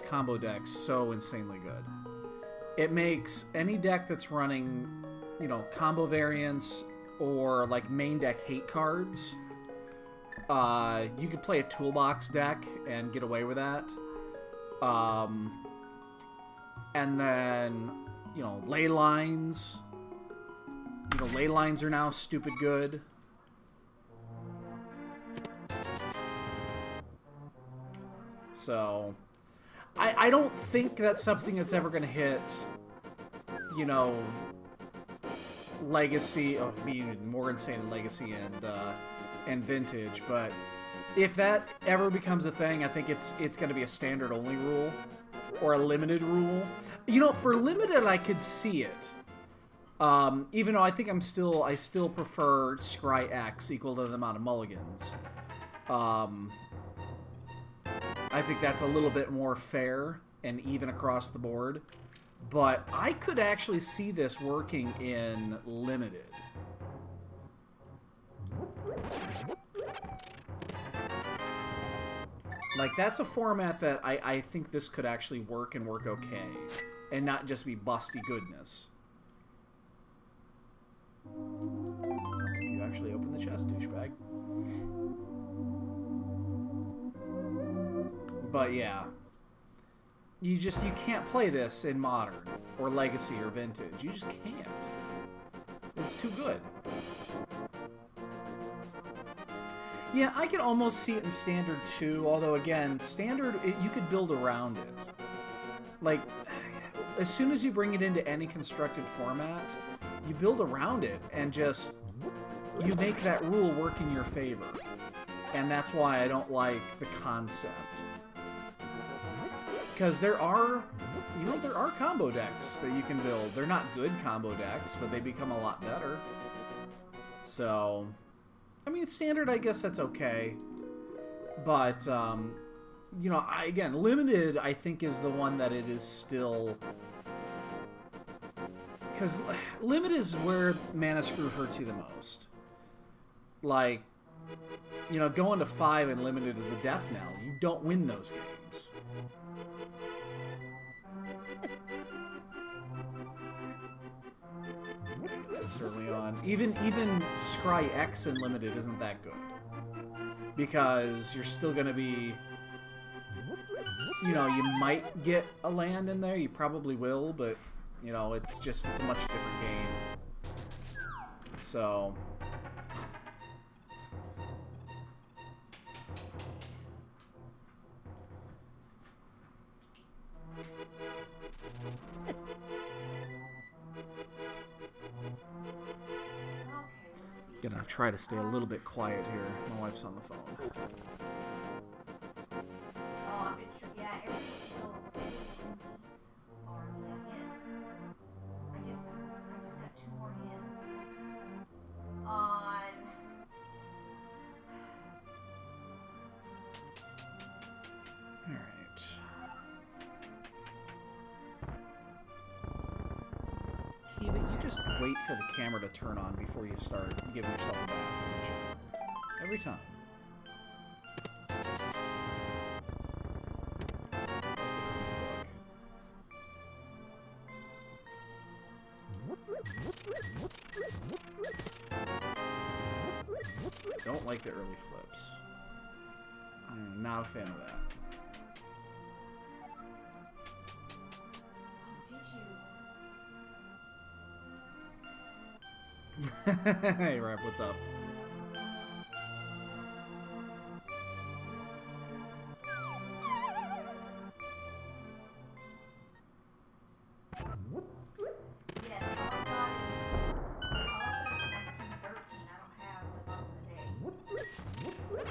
combo decks so insanely good. It makes any deck that's running, you know, combo variants or like main deck hate cards. You could play a toolbox deck and get away with that. And then, you know, ley lines. You know, ley lines are now stupid good. So, I don't think that's something that's ever going to hit, you know, Legacy. Oh, be even more insane than Legacy and Vintage. But if that ever becomes a thing, I think it's going to be a standard only rule or a limited rule. You know, for limited, I could see it. Even though I think I still prefer Scry X equal to the amount of mulligans. I think that's a little bit more fair and even across the board. But I could actually see this working in limited. Like, that's a format that I think this could actually work and work okay. And not just be busty goodness. You actually open the chest, douchebag. But yeah. You can't play this in Modern, or Legacy, or Vintage. You just can't. It's too good. Yeah, I could almost see it in Standard too, although again, Standard, you could build around it. Like, as soon as you bring it into any constructed format, you build around it and just, you make that rule work in your favor. And that's why I don't like the concept. Because there are combo decks that you can build. They're not good combo decks, but they become a lot better. So, I mean, Standard, I guess that's okay. But, you know, again, Limited, I think, is the one that it is still... Because Limited is where Mana Screw hurts you the most. Like, you know, going to 5 in Limited is a death knell. You don't win those games. That's early on. Even Scry X in Limited isn't that good. Because you're still going to be... You know, you might get a land in there. You probably will, but, you know, it's a much different game. So... Gonna try to stay a little bit quiet here. My wife's on the phone. Oh, I've been yeah, every are the hits. I just got 2 more hits on. All right. Kiva, you just wait for the camera to turn on before you start giving yourself a bath. Every time. Don't like the early flips. I'm not a fan of that. Hey, Rap, what's up? Yes, all I've got is 1913. I don't have the month of the day.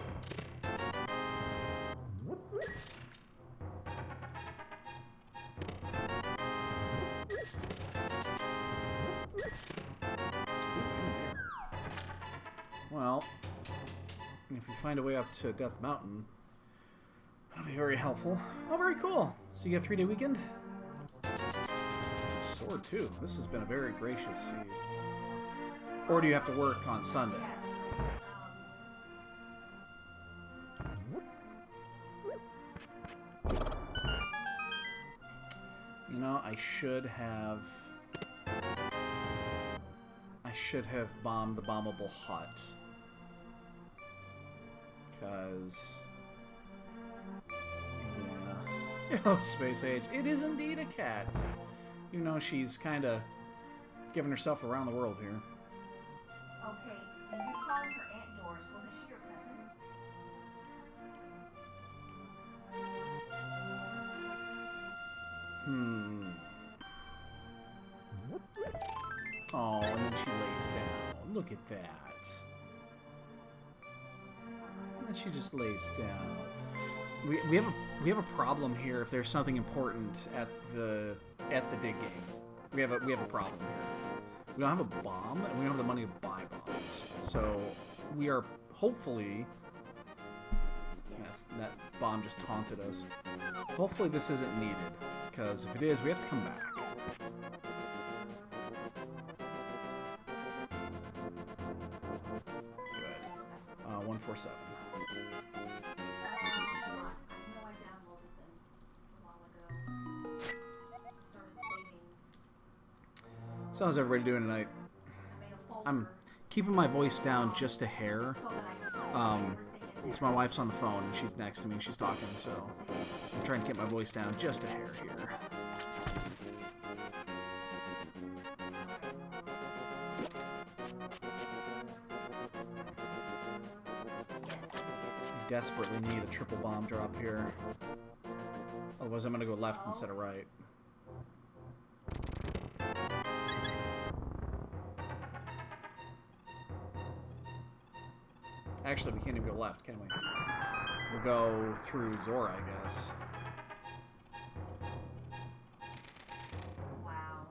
Well, if you find a way up to Death Mountain, that'll be very helpful. Oh, very cool. So you get a 3-day weekend? Sword, too. This has been a very gracious seed. Or do you have to work on Sunday? You know, I should have bombed the bombable hut. Because... yeah. Oh, Space Age. It is indeed a cat. You know, she's kind of giving herself around the world here. Okay, and you're calling her Aunt Doris. Wasn't she your cousin? Oh, and then she lays down. Look at that. And then she just lays down. We have a problem here. If there's something important at the dig game, we have a problem here. We don't have a bomb, and we don't have the money to buy bombs. So we are hopefully. That bomb just taunted us. Hopefully this isn't needed, because if it is, we have to come back. Good. 147. So how's everybody doing tonight? I'm keeping my voice down just a hair. It's my wife's on the phone and she's next to me and she's talking, so I'm trying to get my voice down just a hair here. I desperately need a triple bomb drop here. Otherwise I'm gonna go left instead of right. Actually, we can't even go left, can we? We'll go through Zora, I guess. Wow.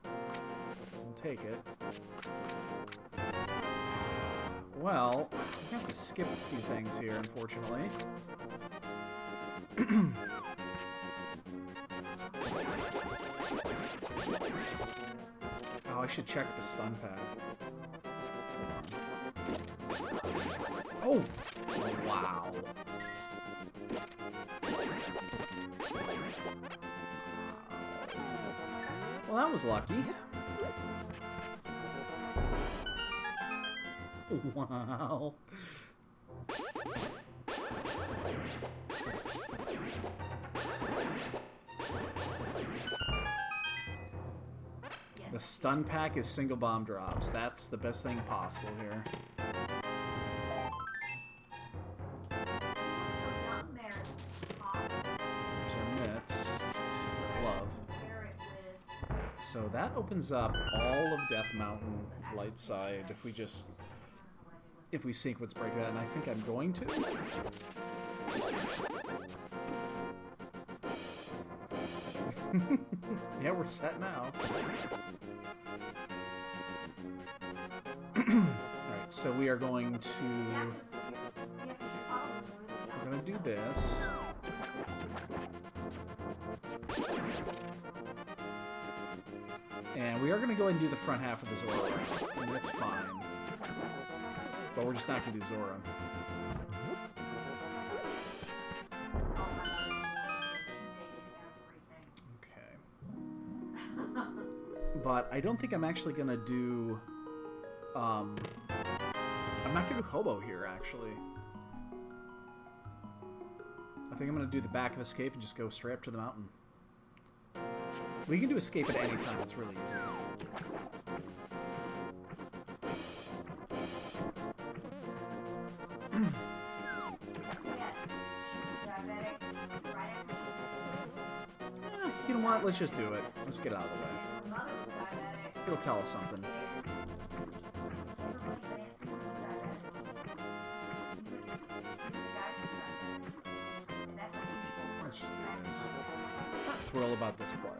We'll take it. Well, we have to skip a few things here, unfortunately. Oh, I should check the stun pack. Oh! Wow. Well, that was lucky. Wow. The stun pack is single bomb drops. That's the best thing possible here. There's our mitts. Glove. So that opens up all of Death Mountain light side if we sequence break that, and I think I'm going to. Yeah, we're set now. Alright, so we are going to... we're going to do this. And we are going to go ahead and do the front half of the Zora. And that's fine. But we're just not going to do Zora. But I don't think I'm actually going to do... I'm not going to do Hobo here, actually. I think I'm going to do the back of Escape and just go straight up to the mountain. We can do Escape at any time. It's really easy. Yes, you know what? Let's just do it. Let's get out of the way. It'll tell us something. Let's just do this. I'm not thrilled about this play.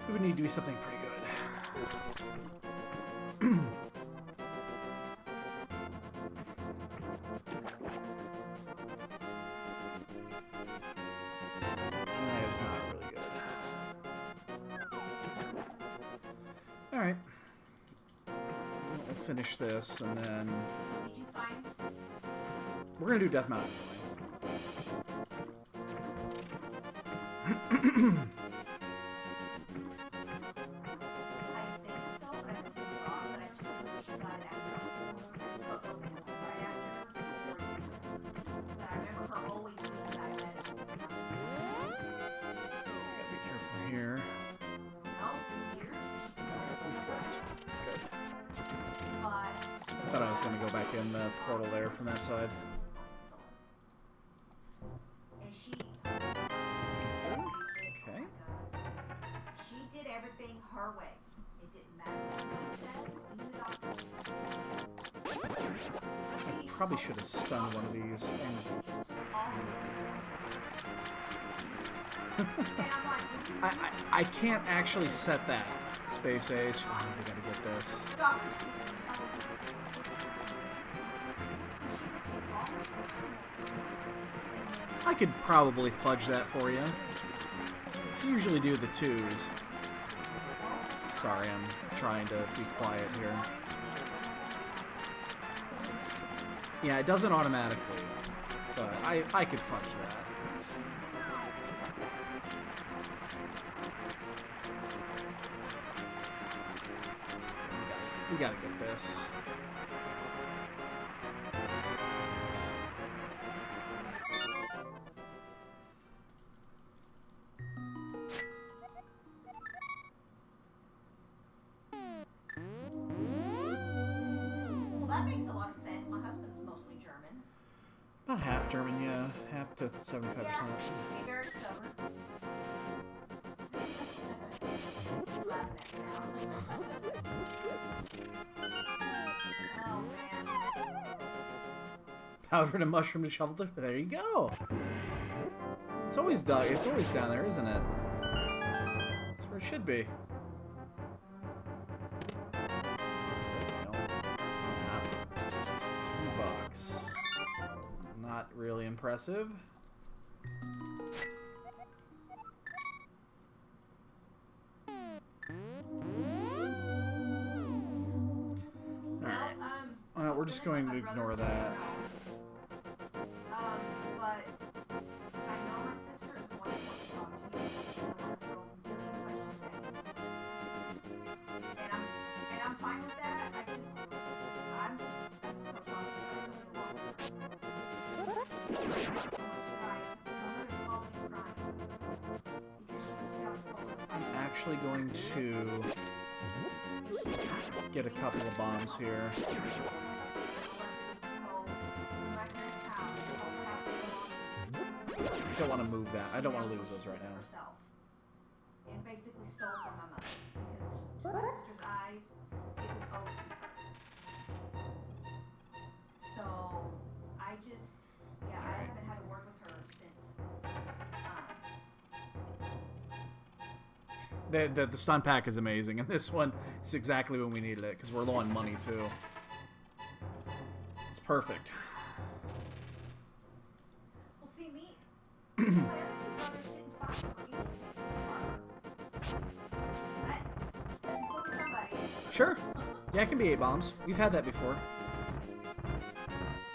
It would need to be something pretty good. It's not really good. Alright. We'll finish this, and then... We're gonna do death mount anyway. I think so, but I could be wrong, but I just know she got it after I was born. I just don't know if it was right after or 4 years ago. But I remember her always being diabetic. Gotta be careful here. No, for years she Alright, we flipped. Good. but I thought I was gonna go back in the portal there from that side. and she Okay. She did everything her way. It didn't matter what he said, even the doctors. I probably should have stunned one of these. And... I can't actually set that. Space Age. Oh, I gotta get this. Doctors couldn't tell me. So she would take all this. I could probably fudge that for you. So usually do the 2s. Sorry, I'm trying to be quiet here. Yeah, it doesn't automatically, but I could fudge that. We gotta get this. Well, that makes a lot of sense. My husband's mostly German. About half German, yeah. Half to 75%. Yeah, he's very stubborn. He's laughing at me now. Oh, man. Powdered and mushroom to shovel. There you go. It's always down there, isn't it? That's where it should be. $2. Not really impressive. Alright. We're just going to ignore that. But I know my sister is going to want to talk to you. She's going to want to throw a million questions at you. And I'm fine with that. I'm just so talking to her really long term. So much strife. I'm going to call you crying. Because she just got full of I'm fun. actually going to get a couple of bombs here. I don't want to move that. I don't want to lose those right now. And basically stole from my mother because to my sister's eyes, it was owed to her. So I just, yeah, I haven't had to work with her since. The stun pack is amazing, and this one is exactly when we needed it because we're low on money too. It's perfect. Well, see me. My other 2 brothers didn't fight for either thing. Flip somebody. Sure. Yeah, it can be 8 bombs. We've had that before.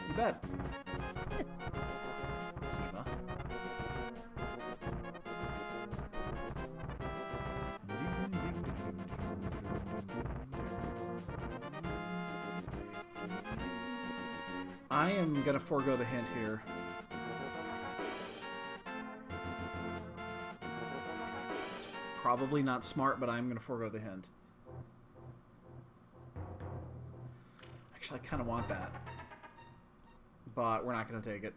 You bet. Kiva. I am gonna forego the hint here. It's probably not smart, but I'm gonna forego the hint. Actually, I kind of want that, but we're not gonna take it.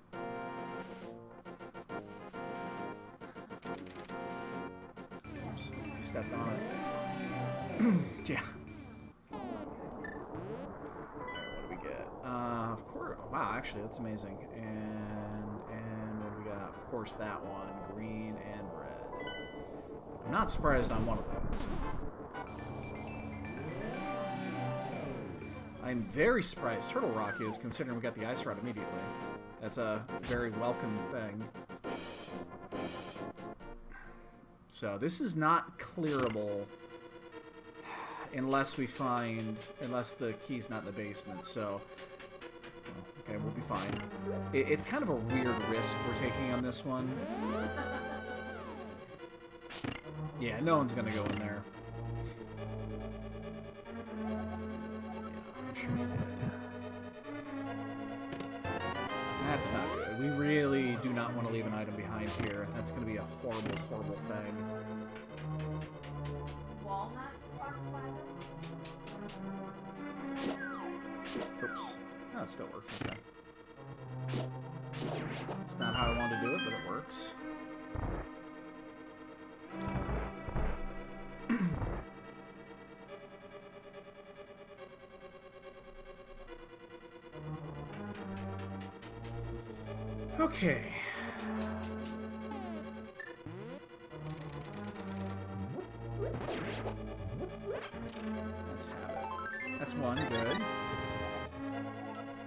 Oops, he stepped on it. Yeah. What do we get? Of course. Wow, actually, that's amazing. And what do we got? Of course, that one, green and red. I'm not surprised on one of those. I'm very surprised Turtle Rock is, considering we got the ice rod immediately. That's a very welcome thing. So this is not clearable unless the key's not in the basement. So well, Okay, we'll be fine. It's kind of a weird risk we're taking on this one. Yeah, no one's gonna go in there. Yeah, I'm sure we did. That's not good. We really do not want to leave an item behind here. That's gonna be a horrible, horrible thing. Walnut Park Plaza? Oops. That still works, okay. It's not how I wanted to do it, but it works. Okay. Let's have it. That's one, good.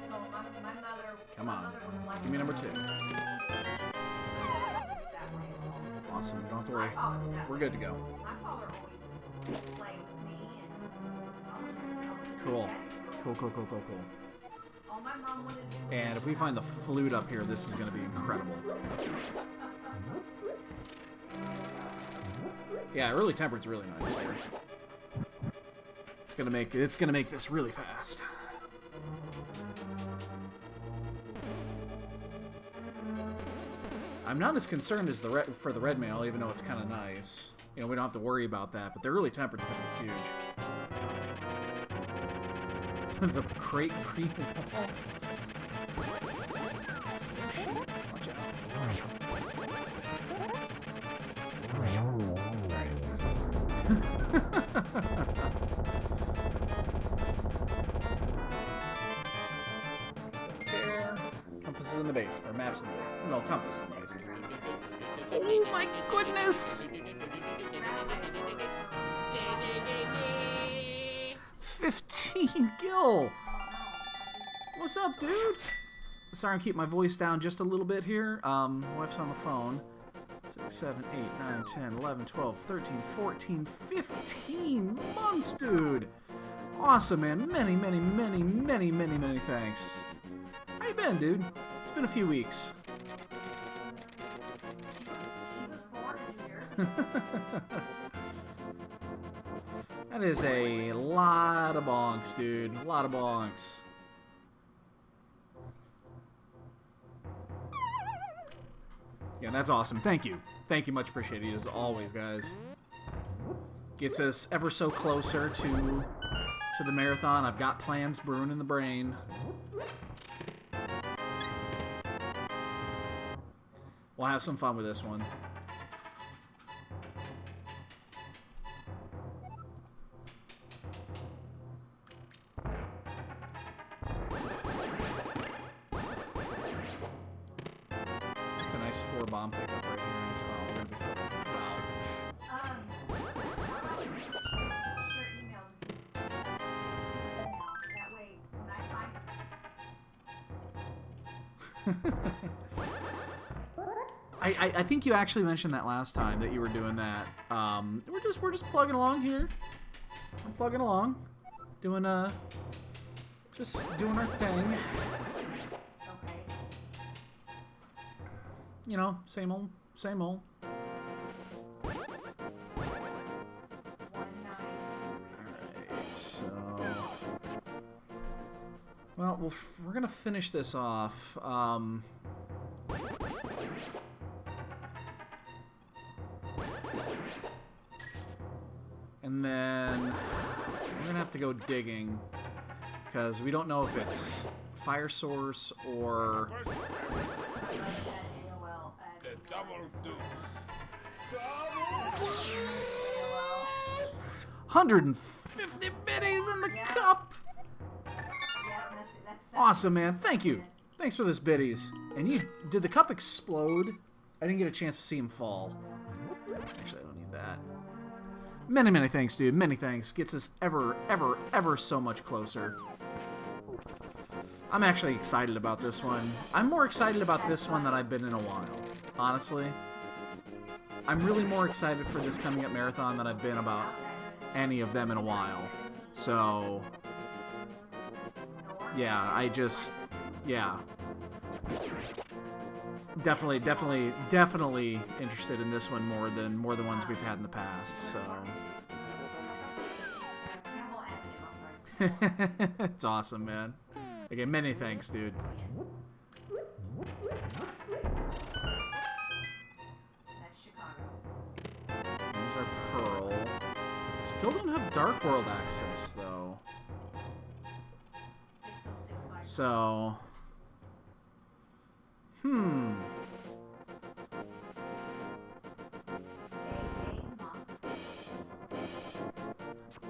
So my mother... Come my on. mother was like, Give me number 2. that way at all. Awesome, you don't have to worry. My father was that We're way. good to go. My father always played with me, and I was Cool. daddy's Cool, cool, cool, cool, cool. All my mom wanted to do And if we find the flute up here, this is going to be incredible. Yeah, early tempered's really nice here. It's gonna make this really fast. I'm not as concerned as for the red mail, even though it's kind of nice. You know, we don't have to worry about that, but the early tempered's gonna be huge. The crate pre wall. Watch out. There. Compass is in the basement, or maps in the basement. No, compass in the basement. Oh my goodness! 15 gil! What's up, dude? Sorry, I'm keeping my voice down just a little bit here. Wife's on the phone. 6, 7, 8, 9, 10, 11, 12, 13, 14, 15 months, dude! Awesome, man. Many, many, many, many, many, many thanks. How you been, dude? It's been a few weeks. She was born in New Jersey. That is a lot of bonks, dude. A lot of bonks. Yeah, that's awesome. Thank you. Thank you, much appreciated as always, guys. Gets us ever so closer to the marathon. I've got plans brewing in the brain. We'll have some fun with this one. That's a nice 4-bomb pickup right here. Oh, we're gonna be wow. Share emails if you that way when I find I think you actually mentioned that last time that you were doing that. We're just plugging along here. I'm plugging along, just doing our thing. okay. You know, same old, same old. 193. Alright, so... Well, we're gonna finish this off. And then we're gonna have to go digging, because we don't know if it's fire source or... AOL and do. 150 biddies in the cup! Yeah, that's Awesome, man. Thank you. Thanks for those biddies. And did the cup explode? I didn't get a chance to see him fall. Actually, I don't need that. Many, many thanks, dude. Many thanks. Gets us ever, ever, ever so much closer. I'm actually excited about this one. I'm more excited about this one than I've been in a while. Honestly. I'm really more excited for this coming up marathon than I've been about any of them in a while. So... yeah, yeah. Definitely interested in this one more than ones we've had in the past, so. It's awesome, man. Again, many thanks, dude. That's Chicago. There's our Pearl. Still don't have Dark World access, though. 6065. So...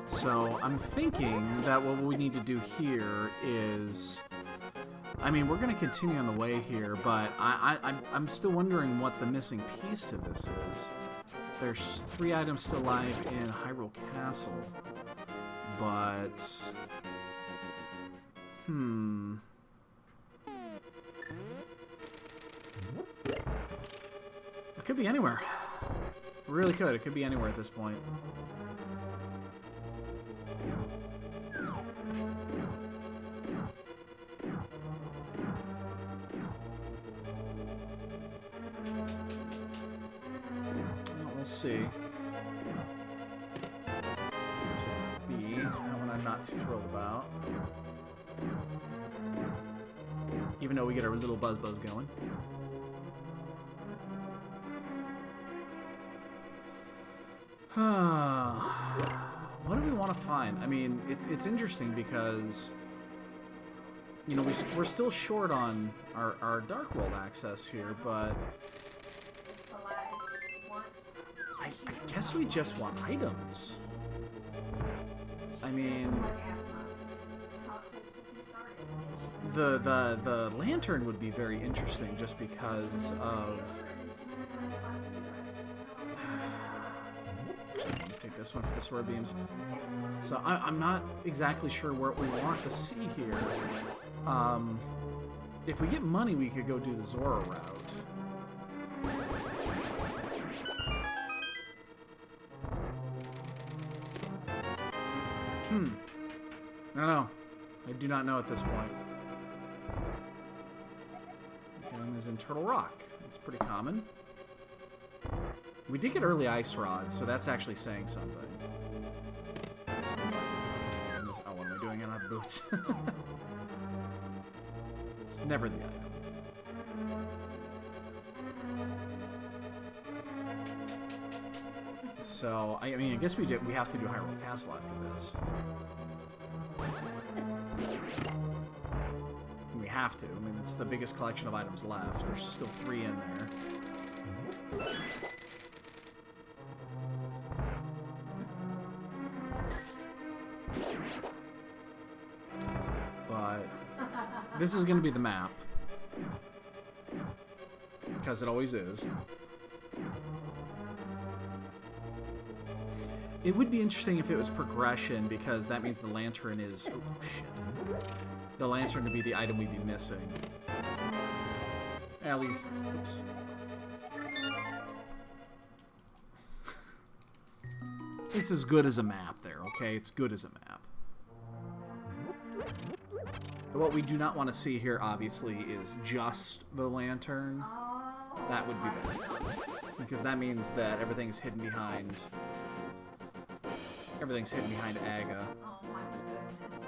So, I'm thinking that what we need to do here is... I mean, we're going to continue on the way here, but I'm still wondering what the missing piece to this is. There's 3 items still live in Hyrule Castle, but... It could be anywhere. It really could. It could be anywhere at this point. We'll see. There's a B. That one I'm not too thrilled about. Even though we get our little buzz going. What do we want to find? I mean, it's interesting because, you know, we're still short on our Dark World access here, but I guess we just want items. I mean, the lantern would be very interesting just because of... Take this one for the sword beams. So I'm not exactly sure what we want to see here. If we get money, we could go do the Zora route. I don't know. I do not know at this point. Gun is in Turtle Rock. It's pretty common. We did get early Ice Rod, so that's actually saying something. Oh, what am I doing in our boots? It's never the item. So, I mean, I guess we have to do Hyrule Castle after this. We have to. I mean, it's the biggest collection of items left. There's still 3 in there. But this is going to be the map. Because it always is. It would be interesting if it was progression, because that means the lantern is... Oh, shit. The lantern would be the item we'd be missing. At least it's... Oops. It's as good as a map there, okay? It's good as a map. But what we do not want to see here, obviously, is just the lantern. That would be bad. Because that means that everything's hidden behind... Everything's hidden behind Aga. Oh my goodness.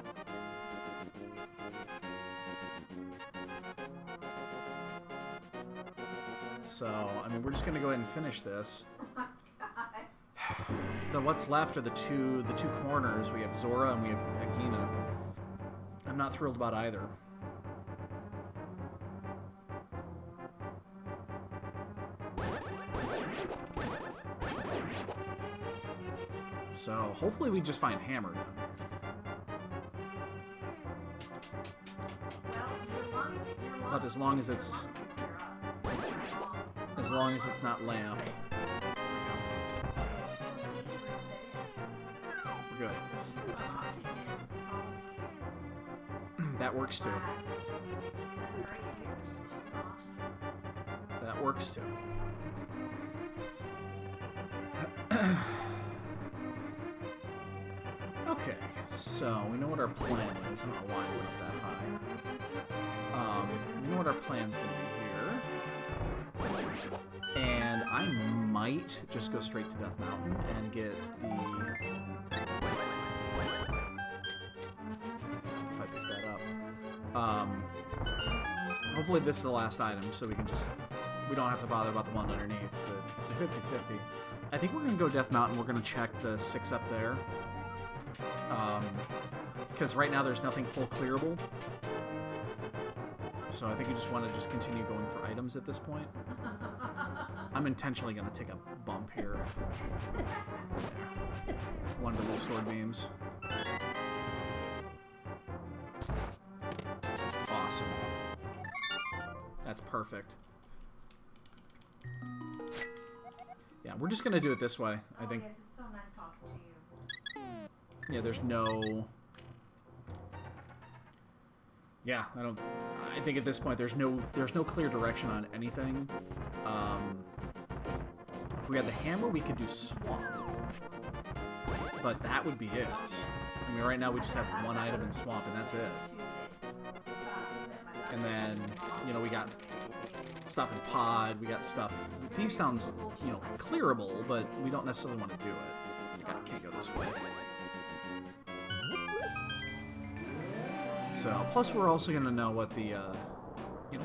So, I mean, we're just gonna go ahead and finish this. Oh my god. What's left are the two corners. We have Zora and we have Agina. I'm not thrilled about either. So, hopefully we just find Hammer down here. But as long as it's not Lamp. We're good. That works too. That works too. Okay, so we know what our plan is. I don't know why I went up that high. what our plan's going to be here. And I might just go straight to Death Mountain and get the... If I pick that up. Hopefully this is the last item, so we can just... We don't have to bother about the one underneath, but it's a 50-50. I think we're going to go Death Mountain. We're going to check the 6 up there. Because right now there's nothing full clearable. So I think we just want to just continue going for items at this point. I'm intentionally going to take a bump here. One of those sword beams. Awesome. That's perfect. Yeah, we're just going to do it this way, I think. Yes, it's so nice talking to you. Yeah, there's no... Yeah, I think at this point there's no clear direction on anything. If we had the hammer, we could do swamp, but that would be it. I mean, right now we just have one item in swamp, and that's it. And then, you know, we got stuff in pod. We got stuff. Thieves Town's, you know, clearable, but we don't necessarily want to do it. You can't go this way. So, plus we're also going to know what the, you know,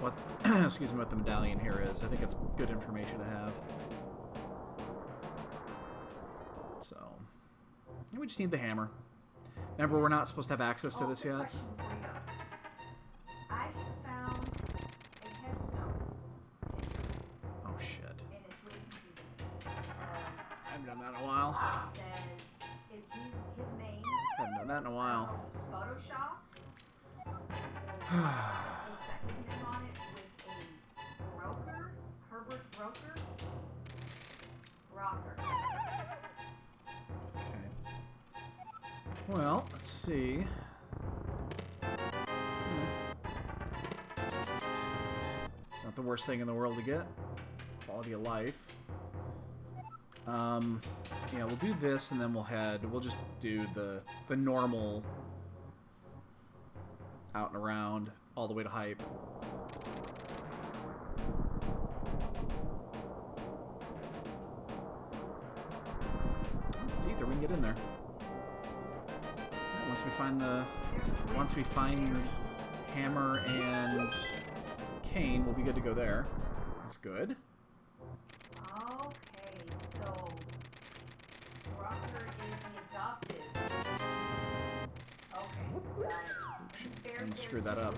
what, excuse me, what the medallion here is. I think it's good information to have. So, we just need the hammer. Remember, we're not supposed to have access to this yet. Question for you. I have found a headstone. Oh, shit. And it's really confusing. I haven't done that in a while. It says his name. Haven't done that in a while. Was photoshopped. It's got his name on it with a broker, Herbert Broker. Brocker. Okay. Well, let's see. It's not the worst thing in the world to get. Quality of life. Yeah, we'll do this, and then we'll just do the normal out and around, all the way to hype. It's ether, we can get in there. Yeah, once we find hammer and cane, we'll be good to go there. That's good. Okay, so Brocker is the adopted. Okay, got it. I'm gonna screw that up.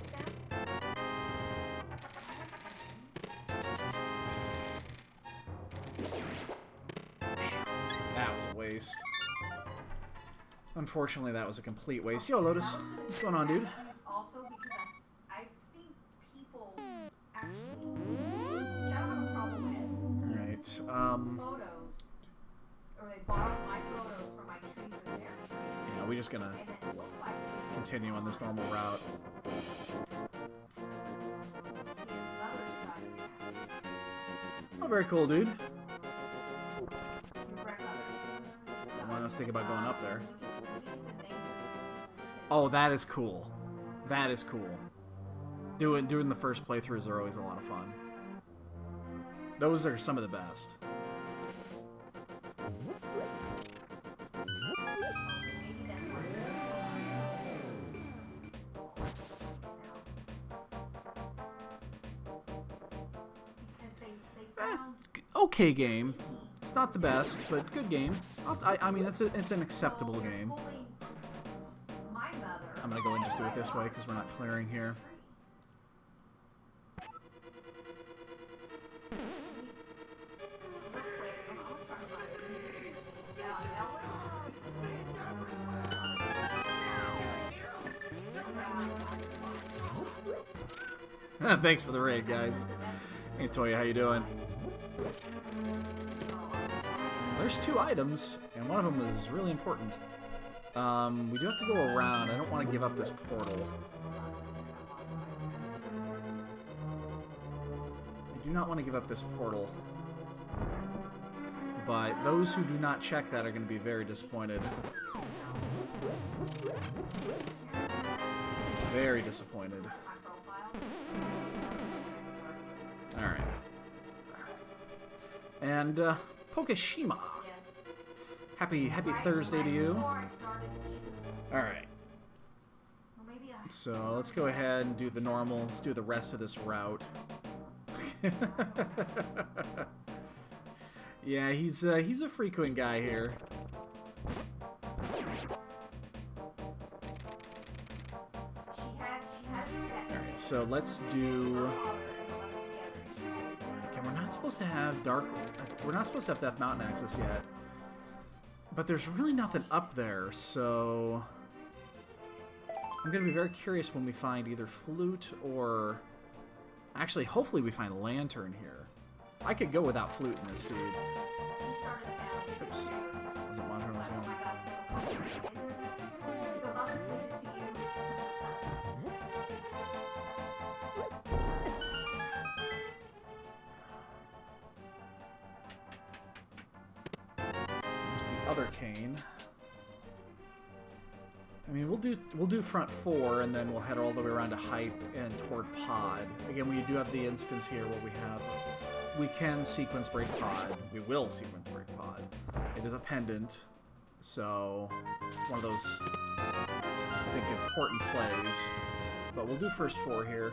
That was a waste. Unfortunately, that was a complete waste. Yo, Lotus, what's going on, dude? Also, because I've seen people actually, which I don't have a problem with. Alright, Photos, or they borrowed my photos from my tree for their tree, yeah, we're just gonna and it looked like continue on this normal route. his mother's side of the family. Oh, very cool, dude. Your grandmother's. I was thinking about going up there. We can get the names of these people. Oh, that is cool. That is cool. Doing the first playthroughs are always a lot of fun. Those are some of the best. Maybe that's what because they found Okay game. It's not the best, but good game. I mean, it's an acceptable game. pulling my mother. I'm gonna go and just do it this way because we're not clearing here. Thanks for the raid, guys. Hey, Toya, how you doing? There's 2 items, and one of them is really important. We do have to go around. I don't want to give up this portal. I do not want to give up this portal. But those who do not check that are going to be very disappointed. Very disappointed. And Pokeshima. Yes. Happy Right- Thursday to right you. before I started, which is- All right. well, maybe I So let's go ahead and do the normal. Let's do the rest of this route. Yeah, he's a frequent guy here. She had that. All right, so let's do. Okay, we're not supposed to have dark. We're not supposed to have Death Mountain access yet. But there's really nothing up there, so I'm gonna be very curious when we find either flute or. Actually, hopefully we find lantern here. I could go without flute in this seed. Oops. Wasn't monitoring what's going on. There's the other cane. I mean, we'll do front 4, and then we'll head all the way around to Hype and toward Pod. Again, we do have the instance here where we can sequence break Pod. We will sequence break Pod. It is a pendant, so it's one of those, I think, important plays. But we'll do first 4 here.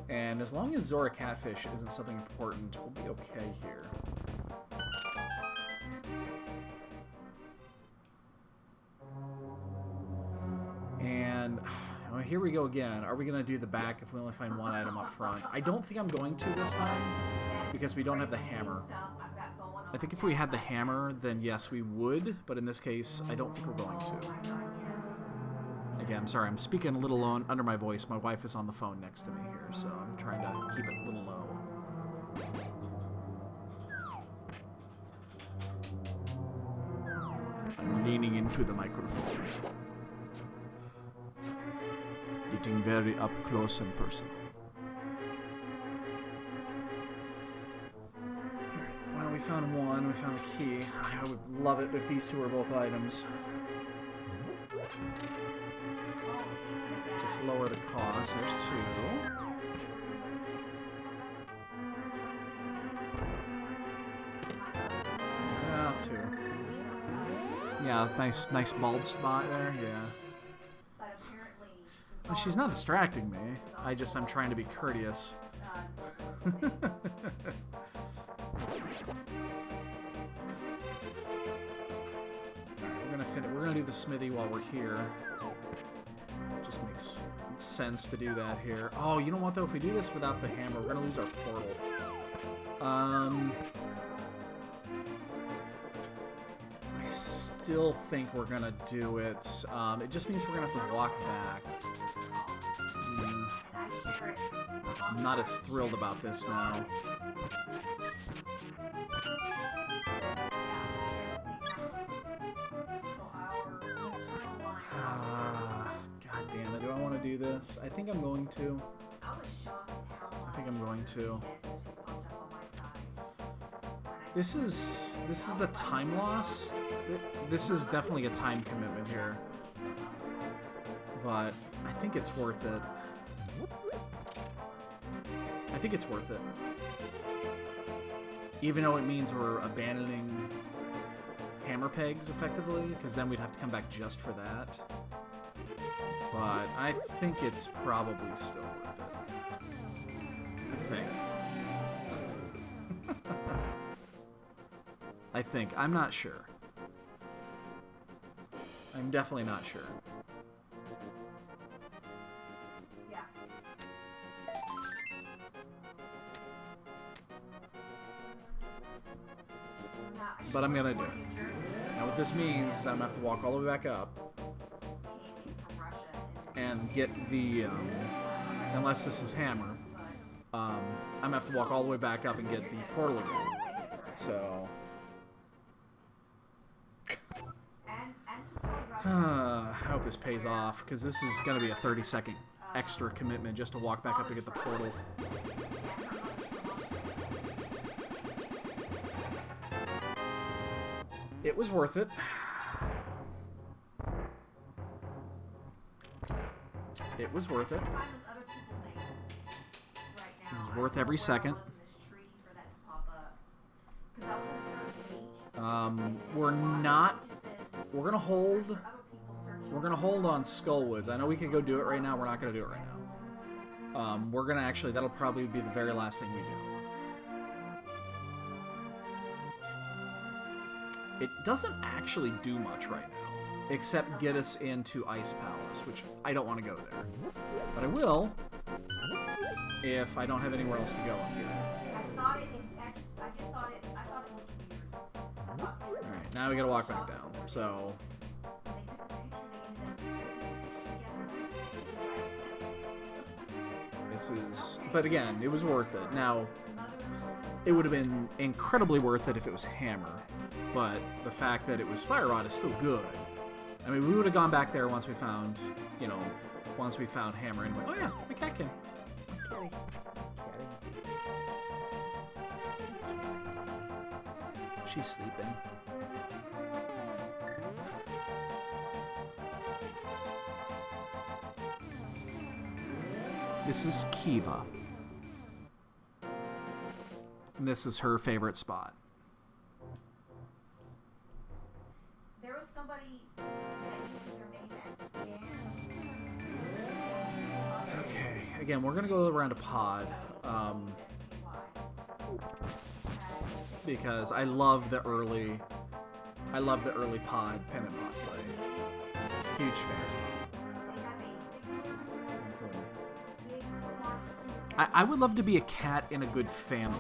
And as long as Zora Catfish isn't something important, we'll be okay here. And well, here we go again. Are we going to do the back if we only find one item up front? I don't think I'm going to this time because we don't have the hammer. I think if we had the hammer, then yes, we would. But in this case, I don't think we're going to. Again, I'm sorry. I'm speaking a little low under my voice. My wife is on the phone next to me here, so I'm trying to keep it a little low. I'm leaning into the microphone. Getting very up close and personal. Alright, well, we found one. We found the key. I would love it if these two were both items. Just lower the cost. There's 2. Ah, 2. Yeah, nice bald spot there. Yeah. Well, she's not distracting me. I'm trying to be courteous. We're gonna do the smithy while we're here. Just makes sense to do that here. Oh, you know what though? If we do this without the hammer, we're gonna lose our portal. I still think we're gonna do it. It just means we're gonna have to walk back. I'm not as thrilled about this now. God damn it, do I want to do this? I think I'm going to. I think I'm going to. This is a time loss. This is definitely a time commitment here. But I think it's worth it. I think it's worth it. Even though it means we're abandoning hammer pegs, effectively, because then we'd have to come back just for that. But I think it's probably still worth it. I think. I think. I'm not sure. I'm definitely not sure. But I'm gonna do it. Now what this means is I'm gonna have to walk all the way back up and get the, unless this is hammer, I'm gonna have to walk all the way back up and get the portal again. So, I hope this pays off, because this is gonna be a 30-second extra commitment just to walk back up and get the portal. It was worth it. It was worth it. It was worth every second. We're not. We're gonna hold. We're gonna hold on Skullwoods. I know we could go do it right now. We're not gonna do it right now. We're gonna actually. That'll probably be the very last thing we do. It doesn't actually do much right now, except get us into Ice Palace, which I don't want to go there. But I will if I don't have anywhere else to go up here. Alright, now we gotta walk back down. So this is, but again, it was worth it. Now, it would have been incredibly worth it if it was Hammer, but the fact that it was Fire Rod is still good. I mean, we would have gone back there once we found, you know, once we found Hammer anyway. Oh yeah, the cat came. Kitty. She's sleeping. This is Kiva. And this is her favorite spot. There was somebody that uses their name as Jan. Okay, again, we're gonna go around a pod. Because I love the early pod pennant pod play. Huge fan. I would love to be a cat in a good family.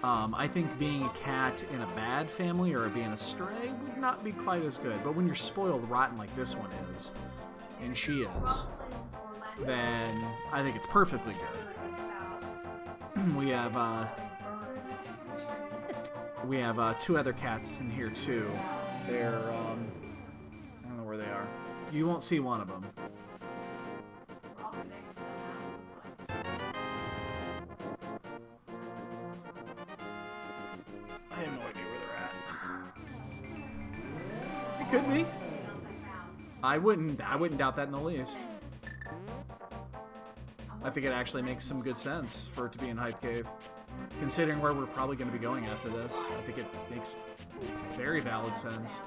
I think being a cat in a bad family or being a stray would not be quite as good. But when you're spoiled rotten like this one is, and she is, then I think it's perfectly good. We have two other cats in here too. They're I don't know where they are. You won't see one of them. I have no idea where they're at. It could be. I wouldn't doubt that in the least. I think it actually makes some good sense for it to be in Hype Cave. Considering where we're probably going to be going after this, I think it makes very valid sense.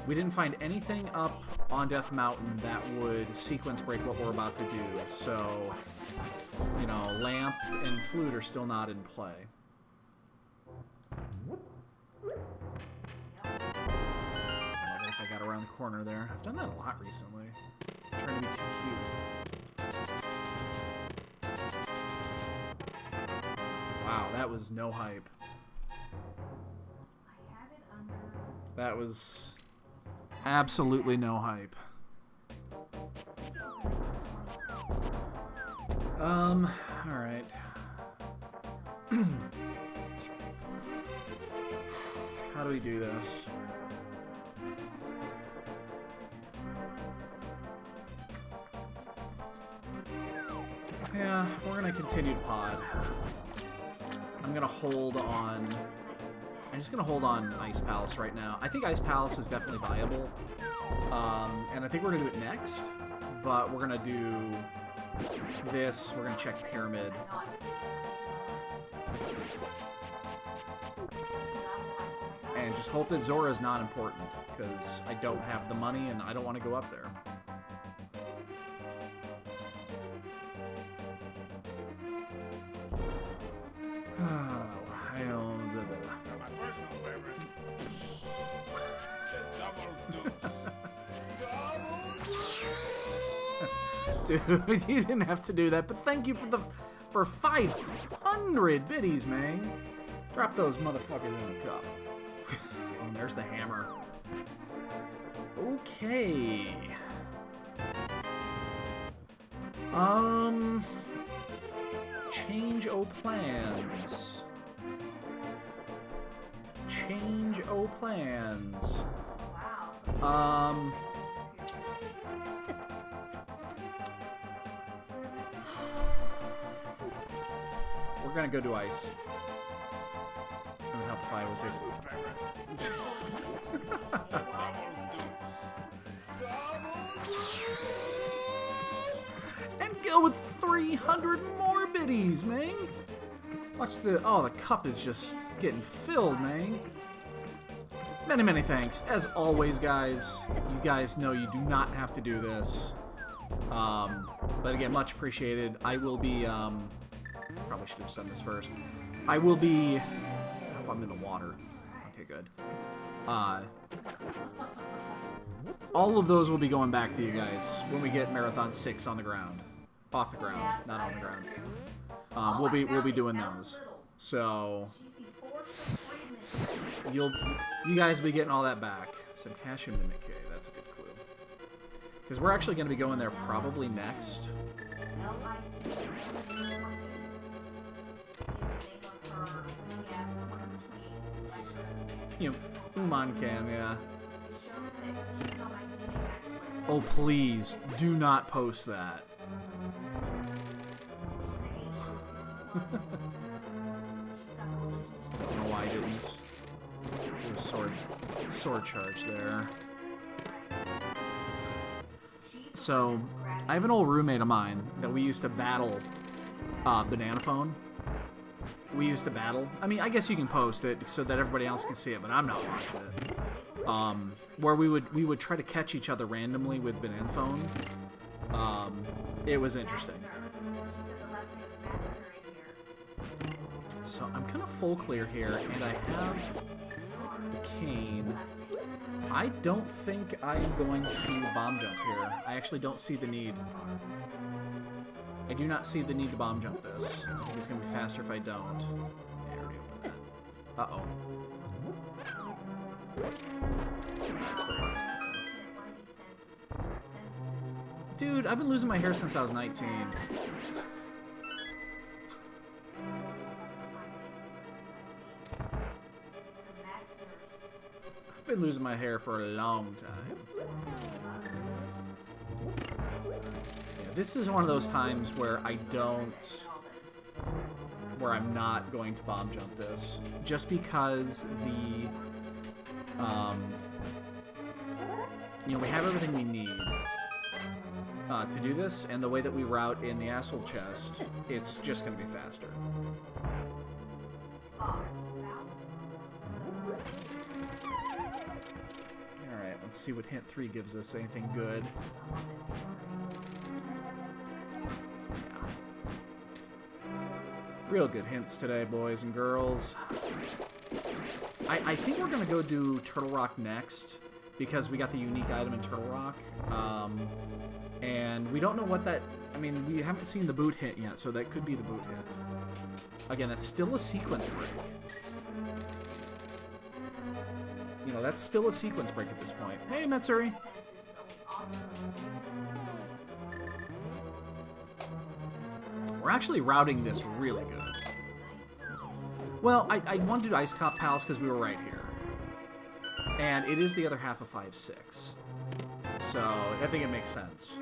We didn't find anything up on Death Mountain that would sequence break what we're about to do, so, you know, Lamp and Flute are still not in play. I don't know if I got around the corner there. I've done that a lot recently. I'm trying to be too cute. Wow, that was no hype. That was absolutely no hype. Alright. How do we do this? Yeah, we're gonna continue to pod. I'm gonna hold on. I'm just gonna hold on Ice Palace right now. I think Ice Palace is definitely viable, and I think we're gonna do it next. But we're gonna do this. We're gonna check Pyramid. And just hope that Zora's not important, because I don't have the money and I don't want to go up there. Dude, you didn't have to do that, but thank you for 500 biddies, man. Drop those motherfuckers in the cup. Oh, there's the hammer. Okay. Change o' plans. Change o' plans. We're gonna go do ice. It would help if I was able. And go with 300 more biddies, man. Watch the... Oh, the cup is just getting filled, man. Many, many thanks. As always, guys, you guys know you do not have to do this. But again, much appreciated. I will be... Probably should have done this first. I will be... Oh, I'm in the water. Okay, good. All of those will be going back to you guys when we get Marathon 6 on the ground. Off the ground, not on the ground. We'll be doing those. So you guys will be getting all that back. Some cash and Mimic K, that's a good clue. Because we're actually going to be going there probably next. You know, Uman Cam, yeah. Oh, please, do not post that. Don't know why I didn't. Do a sword charge there. So, I have an old roommate of mine that we used to battle Banana Phone. We used to battle. I mean, I guess you can post it so that everybody else can see it, but I'm not watching it. Where we would try to catch each other randomly with Banana Phone. It was interesting. So I'm kind of full clear here, and I have the cane. I don't think I'm going to bomb jump here. I actually don't see the need. I do not see the need to bomb jump this. I think it's going to be faster if I don't. Yeah, I already opened that. Uh-oh. That still works. Dude, I've been losing my hair since I was 19. I've been losing my hair for a long time. Yeah, this is one of those times where I'm not going to bomb jump this. Just because the, you know, we have everything we need to do this, and the way that we route in the asshole chest, it's just going to be faster. Alright, let's see what hint 3 gives us. Anything good? Yeah. Real good hints today, boys and girls. I think we're going to go do Turtle Rock next, because we got the unique item in Turtle Rock. And we don't know what that... I mean, we haven't seen the boot hint yet, so that could be the boot hint. Again, that's still a sequence break. You know, that's still a sequence break at this point. Hey, Matsuri! We're actually routing this really good. Well, I wanted to do Ice Cop Palace because we were right here. And it is the other half of 5-6. So, I think it makes sense.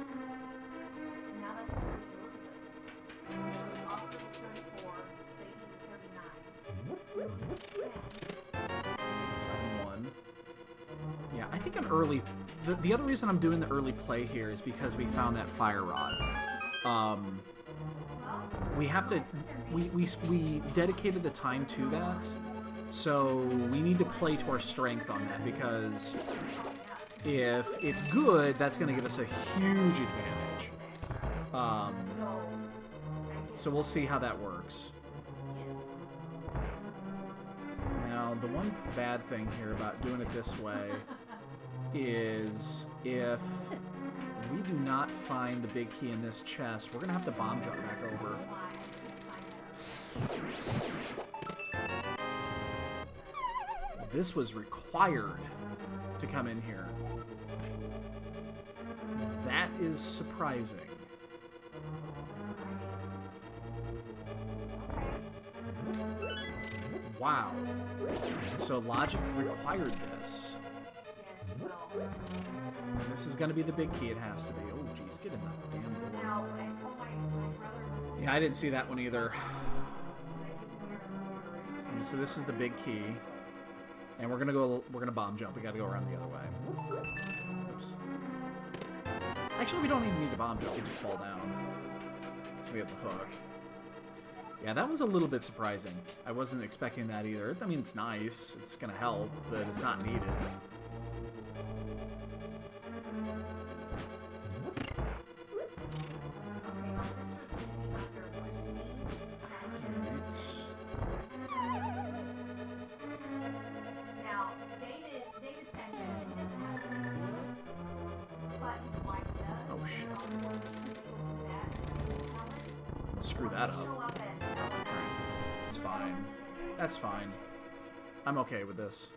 Yeah, I think an early... The other reason I'm doing the early play here is because we found that fire rod. We have to... We dedicated the time to that, so we need to play to our strength on that, because if it's good, that's going to give us a huge advantage. So we'll see how that works. Now, the one bad thing here about doing it this way is if we do not find the big key in this chest, we're going to have to bomb jump back over. This was required to come in here. That is surprising. Wow. So logic required this. And this is going to be the big key. It has to be. Oh, jeez. Get in that damn door. Yeah, I didn't see that one either. And so this is the big key. And we're gonna bomb jump. We gotta go around the other way. Oops. Actually, we don't even need to bomb jump. We just fall down. So we have the hook. Yeah, that one's a little bit surprising. I wasn't expecting that either. I mean, it's nice. It's going to help, but it's not needed. Screw that up. It's fine. That's fine. I'm okay with this.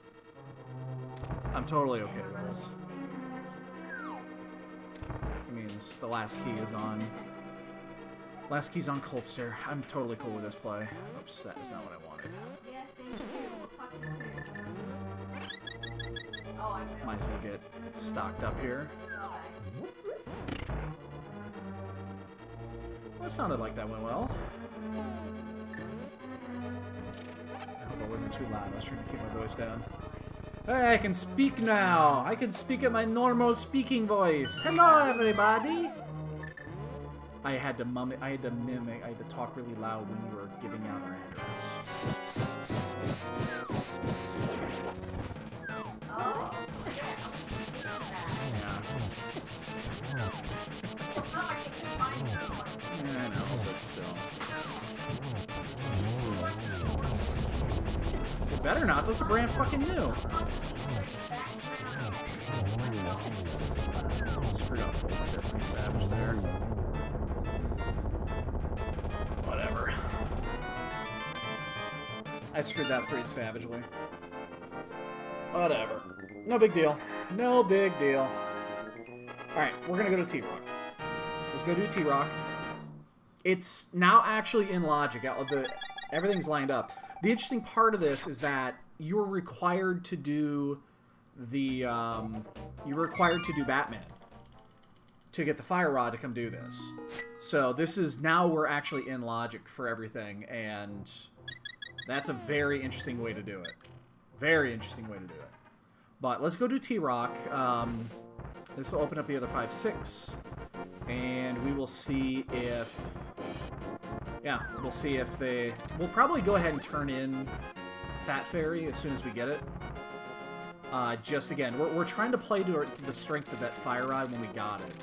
I'm totally okay with this. It means the last key is on. Last key's on Cold Stare. I'm totally cool with this play. Oops, that is not what I wanted. Yes, thank you. We'll talk to you soon. Oh, I will. Might as well get stocked up here. Well, that sounded like that went well. I hope I wasn't too loud. I was trying to keep my voice down. Hey, I can speak now! I can speak at my normal speaking voice! Hello, everybody! I had to mimic, I had to talk really loud when you were giving out our address. Oh, Yeah. it's not like you can find anyone. Yeah, I know, but still. It better not, those are brand fucking new. Screwed up Cold Stare, pretty savage there. Whatever. I screwed that pretty savagely. Whatever. No big deal. No big deal. Alright, we're gonna go to T-Rock. Let's go do T-Rock. It's now actually in logic. Everything's lined up. The interesting part of this is that you're required to do the you're required to do Batman to get the Fire Rod to come do this. So this is now we're actually in logic for everything, and that's a very interesting way to do it. Very interesting way to do it. But let's go do T-Rock. This will open up the other 5-6, and we will see if... Yeah, we'll see if they... We'll probably go ahead and turn in Fat Fairy as soon as we get it. Just, again, we're trying to play to the strength of that Fire Rod when we got it.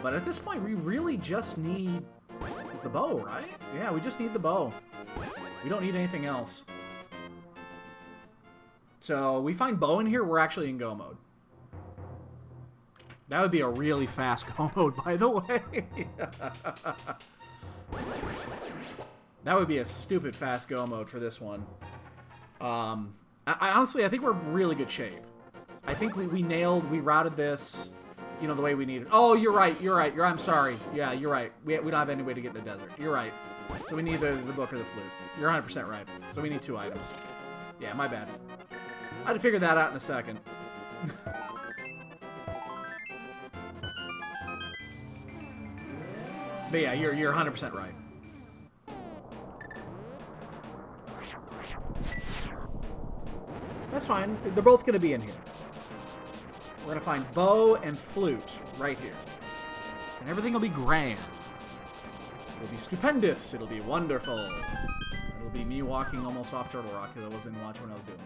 But at this point, we really just need the bow, right? Yeah, we just need the bow. We don't need anything else. So, we find bow in here, we're actually in go mode. That would be a really fast go mode, by the way. That would be a stupid fast go mode for this one. I honestly, I think we're in really good shape. I think we routed this, you know, the way we needed. Oh, you're right, I'm sorry. Yeah, you're right. We don't have any way to get in the desert. You're right. So we need the book or the flute. You're 100% right. So we need 2 items. Yeah, my bad. I'd have figured that out in a second. But yeah, you're 100% right. That's fine. They're both going to be in here. We're going to find bow and flute right here. And everything will be grand. It'll be stupendous. It'll be wonderful. It'll be me walking almost off Turtle Rock because I wasn't watching what I was doing.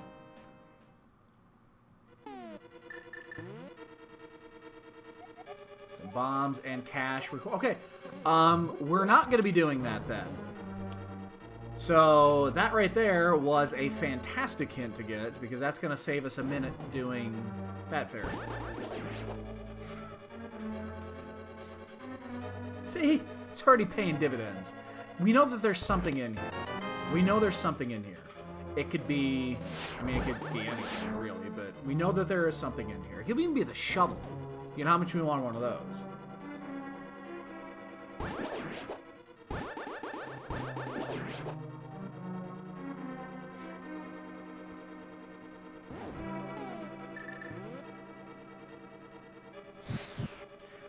Some bombs and cash. Okay. We're not going to be doing that then. So that right there was a fantastic hint to get, because that's going to save us a minute doing Fat Fairy. See? It's already paying dividends. We know that there's something in here. We know there's something in here. It could be... I mean, it could be anything, really, but we know that there is something in here. It could even be the shovel. You know how much we want one of those.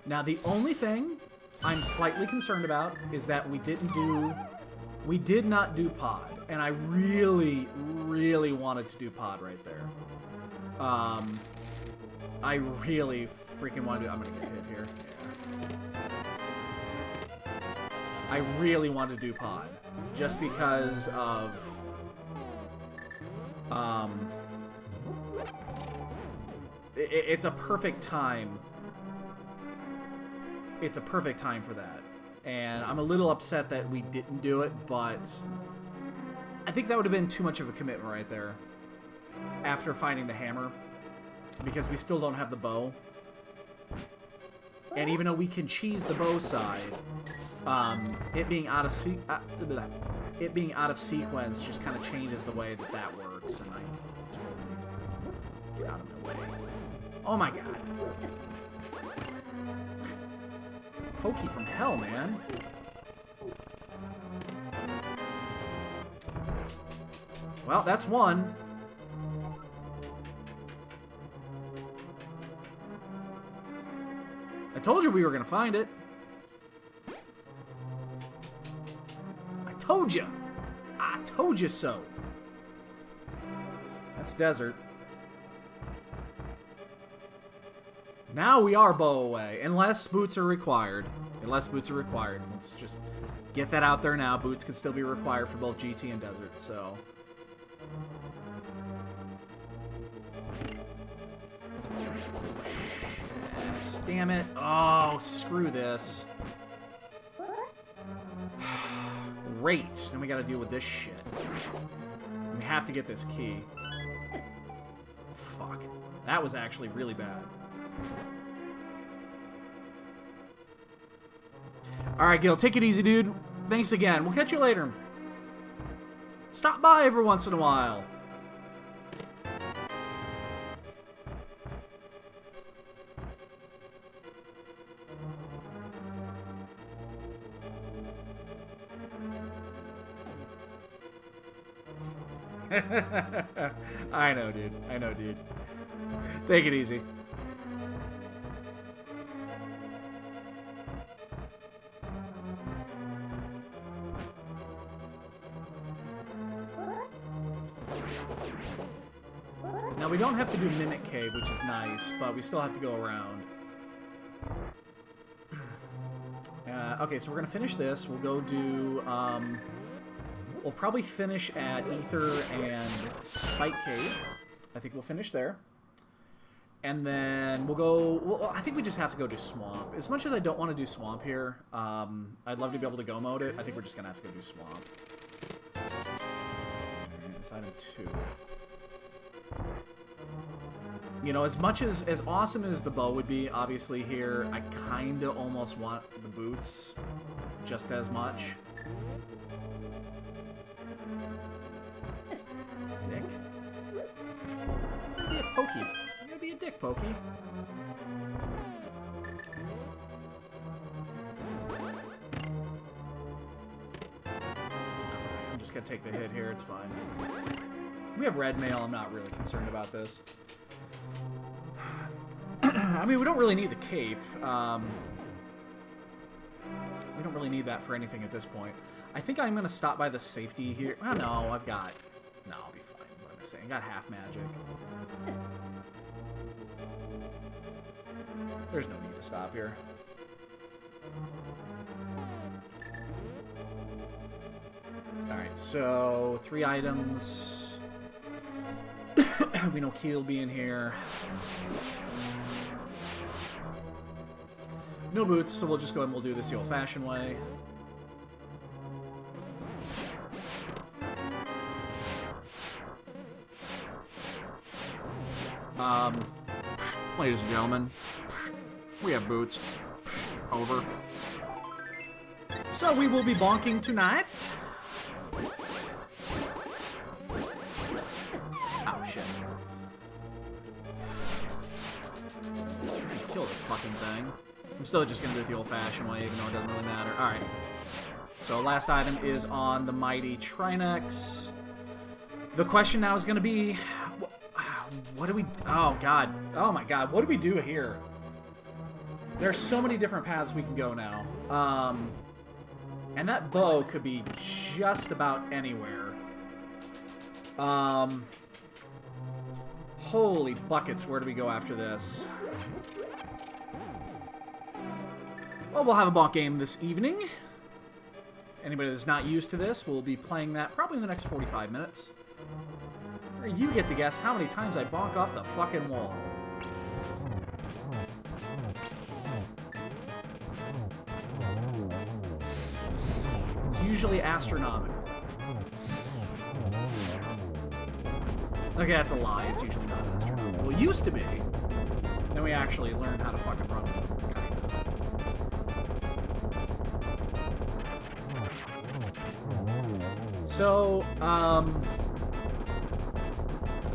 Now, the only thing I'm slightly concerned about is that we did not do pod, and I really, really wanted to do pod right there. I really freaking want to do... I'm gonna get hit here. Yeah. I really want to do pod. Just because of... It's a perfect time. It's a perfect time for that. And I'm a little upset that we didn't do it, but... I think that would have been too much of a commitment right there. After finding the hammer. Because we still don't have the bow. And even though we can cheese the bow side, it being out of sequence just kind of changes the way that that works. And I totally get out of my way. Oh my god! Pokey from hell, man. Well, that's one. I told you we were gonna find it. I told you. I told you so. That's desert. Now we are bow away, unless boots are required. Unless boots are required. Let's just get that out there now. Boots can still be required for both GT and desert, so... Damn it. Oh, screw this. Great. Then we gotta deal with this shit. We have to get this key. Fuck. That was actually really bad. Alright, Gil. Take it easy, dude. Thanks again. We'll catch you later. Stop by every once in a while. I know, dude. I know, dude. Take it easy. Now, we don't have to do Mimic Cave, which is nice, but we still have to go around. Okay, so we're going to finish this. We'll go do... we'll probably finish at Ether and Spike Cave. I think we'll finish there. And then we'll go... Well, I think we just have to go do Swamp. As much as I don't want to do Swamp here, I'd love to be able to go mode it. I think we're just going to have to go do Swamp. Alright, it's item 2. You know, as much as awesome as the bow would be, obviously here, I kind of almost want the boots just as much. Dick. You're gonna be a pokey. You're gonna be a dick, pokey. I'm just gonna take the hit here, it's fine. We have red mail, I'm not really concerned about this. I mean, we don't really need the cape. We don't really need that for anything at this point. I think I'm going to stop by the safety here. Oh, no, I've got... No, I'll be fine. What am I saying? I got half magic. There's no need to stop here. Alright, so 3 items. We know Key will be in here. No boots, so we'll just go ahead and we'll do this the old-fashioned way. Ladies and gentlemen, we have boots. Over. So we will be bonking tonight. Oh, shit. Kill this fucking thing. I'm still just going to do it the old-fashioned way, even though it doesn't really matter. Alright. So last item is on the mighty Trinex. The question now is going to be... What do we... Oh, God. Oh, my God. What do we do here? There are so many different paths we can go now. And that bow could be just about anywhere. Holy buckets, where do we go after this? Well, we'll have a bonk game this evening. Anybody that's not used to this will be playing that probably in the next 45 minutes. Where you get to guess how many times I bonk off the fucking wall. It's usually astronomical. Okay, that's a lie. It's usually not astronomical. It used to be. Then we actually learned how to fucking run them, kind of. So,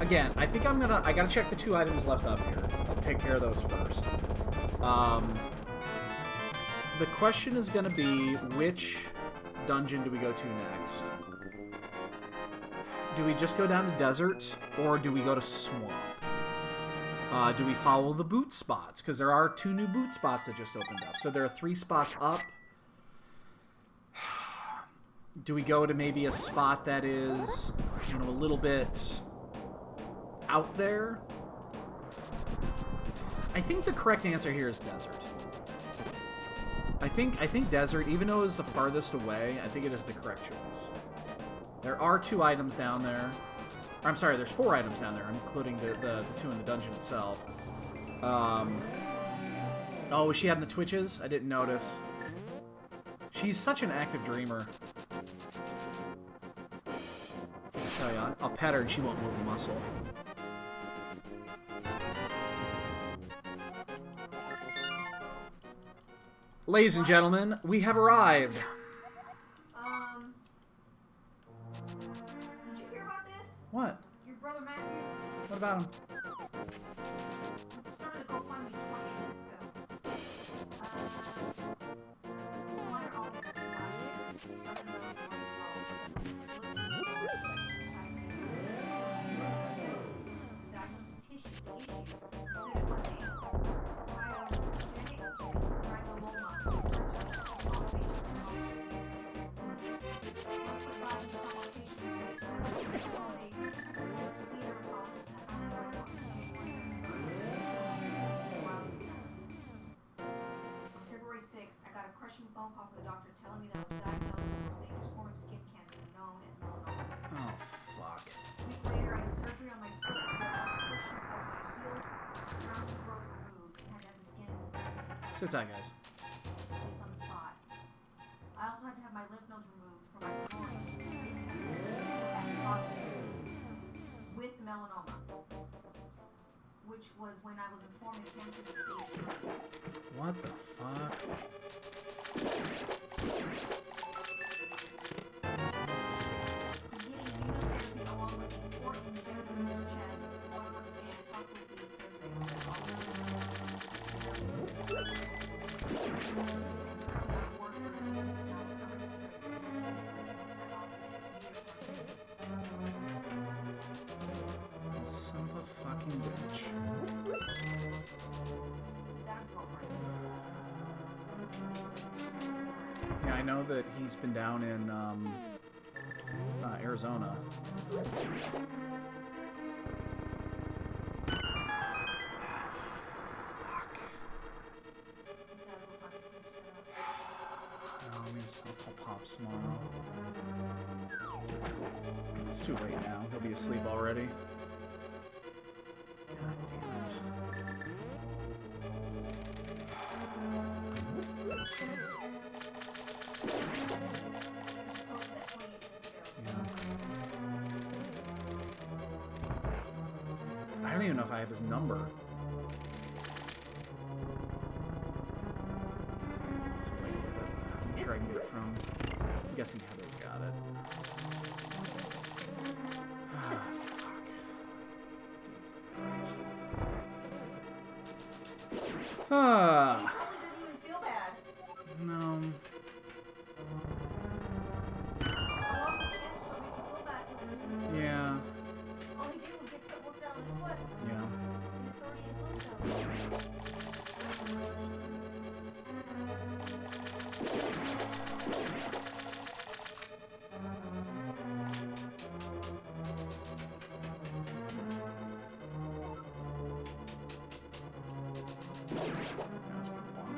again, I think I gotta check the 2 items left up here. I'll take care of those first. The question is gonna be, which dungeon do we go to next? Do we just go down to desert, or do we go to swamp? Do we follow the boot spots? Because there are 2 new boot spots that just opened up. So there are 3 spots up. Do we go to maybe a spot that is, you know, a little bit out there? I think the correct answer here is desert. I think desert, even though it is the farthest away, I think it is the correct choice. There are 2 items down there. Or, I'm sorry, there's 4 items down there, including the 2 in the dungeon itself. Oh, was she having the twitches? I didn't notice. She's such an active dreamer. I'll tell you, I'll pet her and she won't move a muscle. Ladies and gentlemen, we have arrived. Did you hear about this? What? Your brother Matthew What about him? started a GoFundMe 20 minutes ago. July or August of last year, he started those diagnosed a tissue issue. Said it was a granuloma referred to as off-base February 6th, I got a crushing phone call from the doctor telling me that I was diagnosed with the most dangerous form of skin cancer known as melanoma. Oh, fuck. A week later, I had surgery on my foot to get a portion of my healed surrounding growth removed and had to have the skin Sit tight, guys. placed on the spot. I also had to have my lymph nodes removed from my groin and tested and positive with the melanoma, which was when I was informed that cancer was stage 3. What the fuck? Getting immunotherapy along with important injector in his chest, blood work scans, hospital fees, surgery, etc. Son of a fucking bitch. Yeah, I know that he's been down in Arizona. Fuck. I'll call Pops tomorrow. It's too late now. He'll be asleep already. God damn it. I don't even know if I have his number. Let's see if I can get it. I'm sure I can get it from... I'm guessing Heather's got it. Ah, fuck. Jesus Christ. Ah. He probably didn't even feel bad. No. How long was the cancer to make you feel bad till it's been Yeah. all he did was get so worked out on his foot, Yeah. and it's already in his lymph nodes.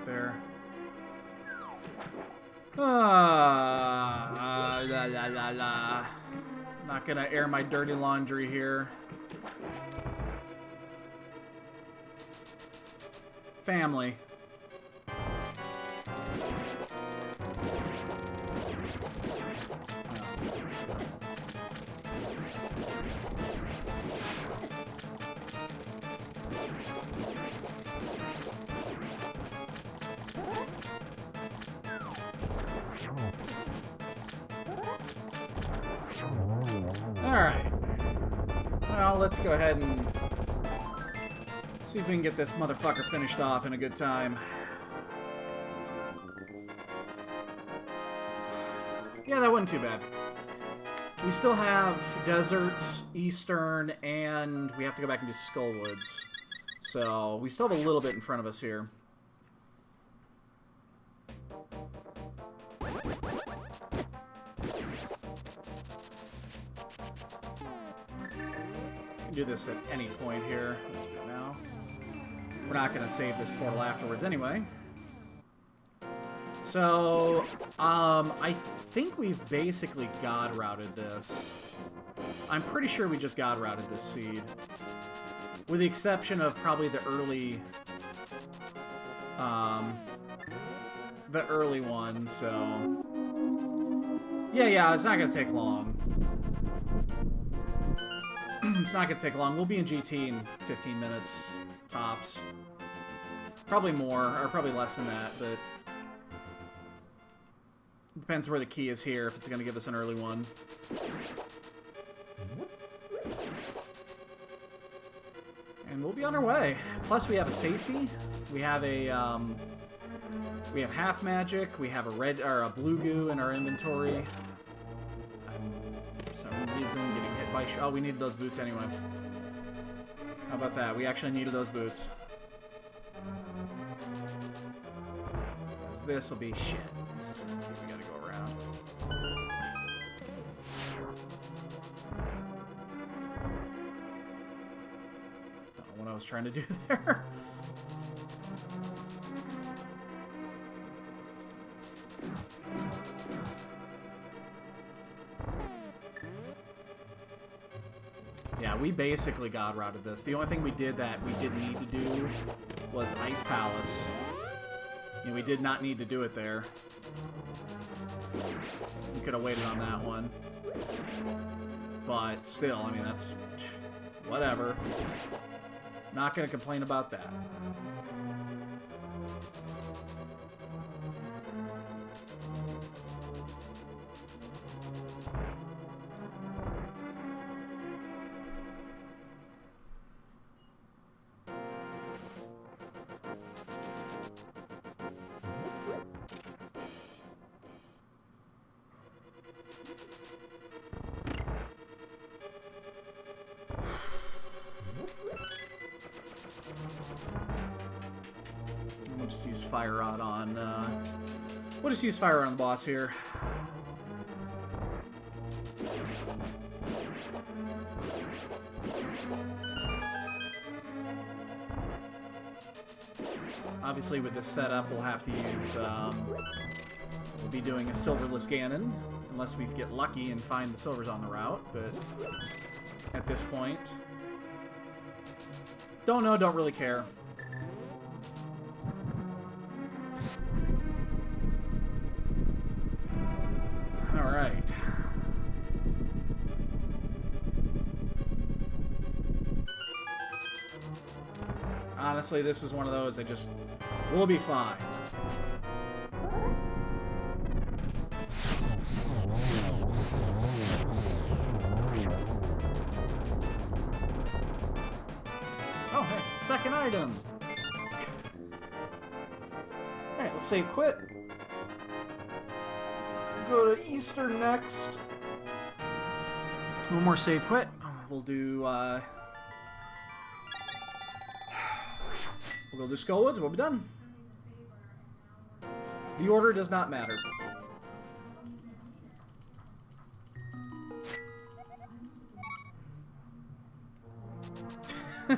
There. La la la la. Not gonna air my dirty laundry here. Family. Alright. Well, let's go ahead and see if we can get this motherfucker finished off in a good time. Yeah, that wasn't too bad. We still have Desert, Eastern, and we have to go back and do Skullwoods. So, we still have a little bit in front of us here. Do this at any point here. Let's do it now. We're not going to save this portal afterwards anyway. So, I think we've basically god routed this. I'm pretty sure we just god routed this seed. With the exception of probably the early one, so... Yeah, it's not going to take long. It's not going to take long. We'll be in GT in 15 minutes, tops. Probably more, or probably less than that, but... It depends where the key is here, if it's going to give us an early one. And we'll be on our way. Plus, we have a safety. We have a, we have half magic. We have a red, or a blue goo in our inventory. For some reason, getting hit by... Oh, we needed those boots anyway. How about that? We actually needed those boots. This will be shit. This is something we gotta go around. Don't know what I was trying to do there. Yeah, we basically god routed this. The only thing we did that we didn't need to do was Ice Palace. And we did not need to do it there. We could have waited on that one. But still, I mean, that's... whatever. Not gonna complain about that. We'll just use Fire Rod on, we'll just use Fire Rod on the boss here. Obviously, with this setup, we'll have to use, we'll be doing a Silverless Ganon, unless we get lucky and find the silvers on the route, but at this point, don't know, don't really care. Alright. Honestly, this is one of those that just... we'll be fine. Oh, hey, second item! Alright, let's save quit. Go to Eastern next. One more save quit. We'll do, we'll go to Skullwoods. We'll be done. The order does not matter.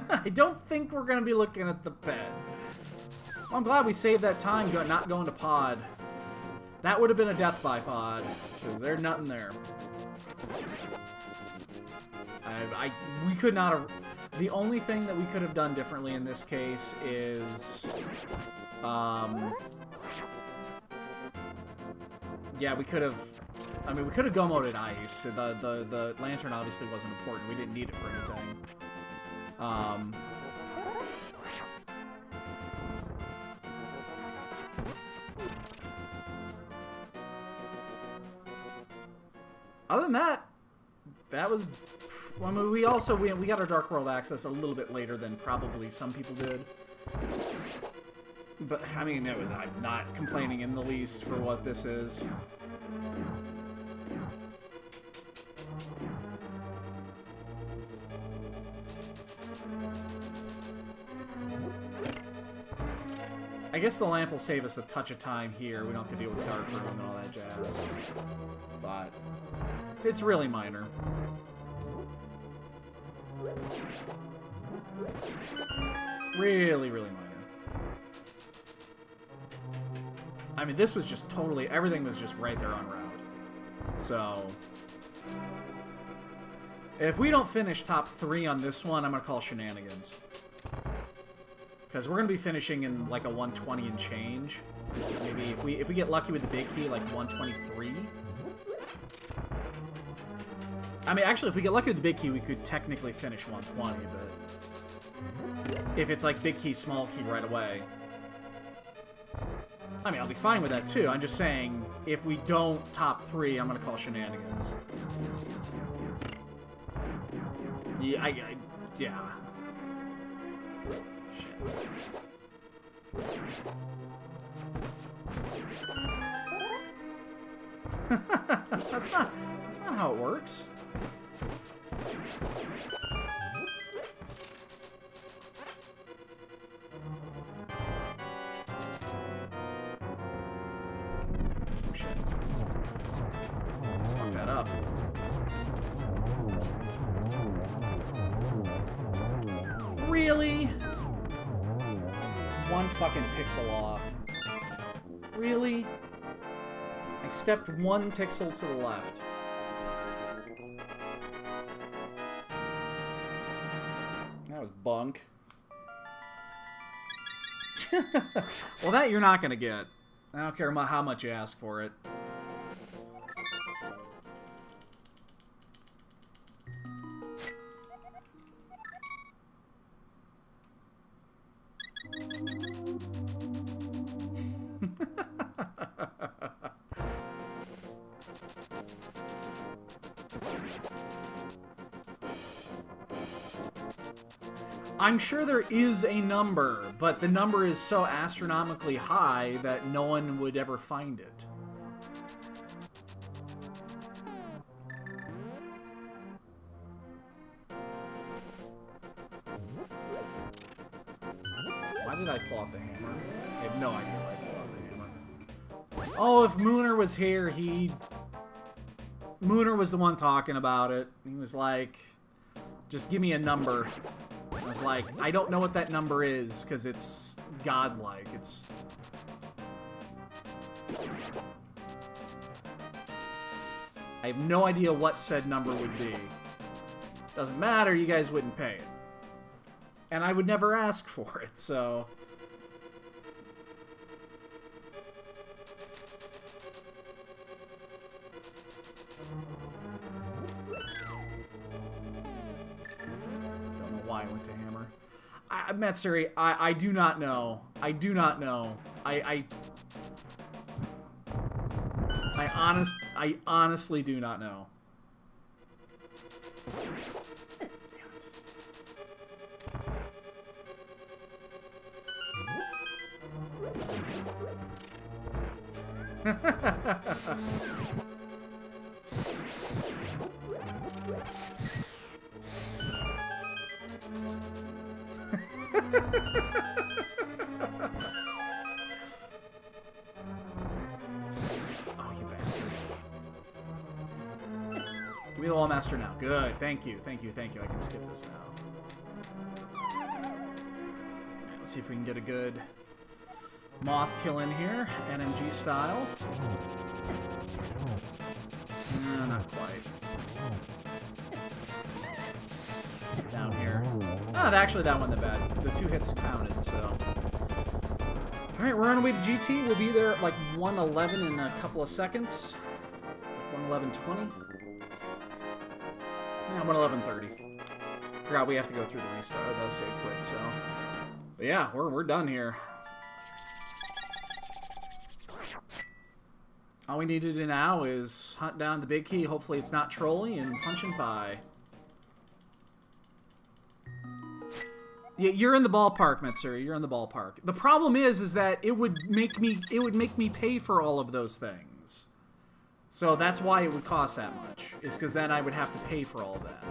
I don't think we're going to be looking at the bed. Well, I'm glad we saved that time not going to pod. That would have been a death by pod, because there's nothing there. We could not have... The only thing that we could have done differently in this case is... yeah, we could have... I mean, we could have go-moded ice. The lantern obviously wasn't important. We didn't need it for anything. Other than that, that was... I mean, we got our Dark World access a little bit later than probably some people did. But, I mean, I'm not complaining in the least for what this is. I guess the lamp will save us a touch of time here. We don't have to deal with Dark Room and all that jazz. But it's really minor. Really, really minor. I mean, this was just totally... Everything was just right there on route. So... If we don't finish top 3 on this one, I'm going to call shenanigans. Because we're going to be finishing in like a 120 and change. Maybe if we get lucky with the big key, like 123. I mean, actually, if we get lucky with the big key, we could technically finish 120, but... If it's like big key, small key right away. I mean, I'll be fine with that too. I'm just saying, if we don't top 3, I'm going to call shenanigans. Yeah, yeah. Shit. That's not how it works. Oh shit. Let's fuck that up. Really? It's one fucking pixel off. Really? I stepped 1 pixel to the left. That was bunk. Well, that you're not gonna get. I don't care how much you ask for it. I'm sure there is a number, but the number is so astronomically high that no one would ever find it. Why did I pull out the hammer? I have no idea why I pulled out the hammer. Oh, if Mooner was here, Mooner was the one talking about it. He was like, just give me a number. I was like, I don't know what that number is, because it's godlike. It's... I have no idea what said number would be. Doesn't matter, you guys wouldn't pay it. And I would never ask for it, so... Why I went to hammer. Matsuri, I do not know. I do not know. I honestly do not know. Damn it. Oh, you bastard. Give me the wall master now. Good. Thank you. Thank you. Thank you. I can skip this now. Right, let's see if we can get a good Moth kill in here, NMG style. Not quite. Get down here. Ah, actually that wasn't that bad. The 2 hits counted, so. Alright, we're on our way to GT. We'll be there at like 1:11 in a couple of seconds. 1:11:20. Yeah, 1:11:30. Forgot we have to go through the restart. That was save quit, so. But yeah, we're done here. All we need to do now is hunt down the big key. Hopefully it's not Trolley and Punch and Pie. Yeah, you're in the ballpark, Mitsuri. You're in the ballpark. The problem is that it would make me pay for all of those things. So that's why it would cost that much. Is because then I would have to pay for all of that.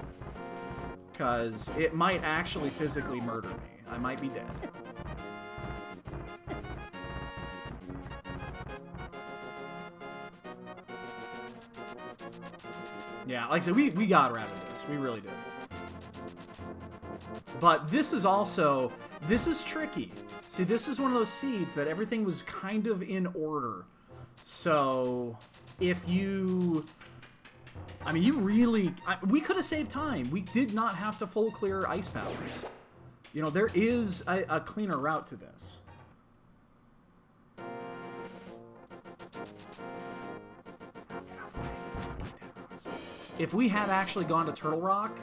Because it might actually physically murder me. I might be dead. Yeah, like I said, we got out of this. We really did. But this is also, this is tricky. See, this is one of those seeds that everything was kind of in order. So, if you... I mean, you really... we could have saved time. We did not have to full clear Ice Palace. You know, there is a cleaner route to this. If we had actually gone to Turtle Rock,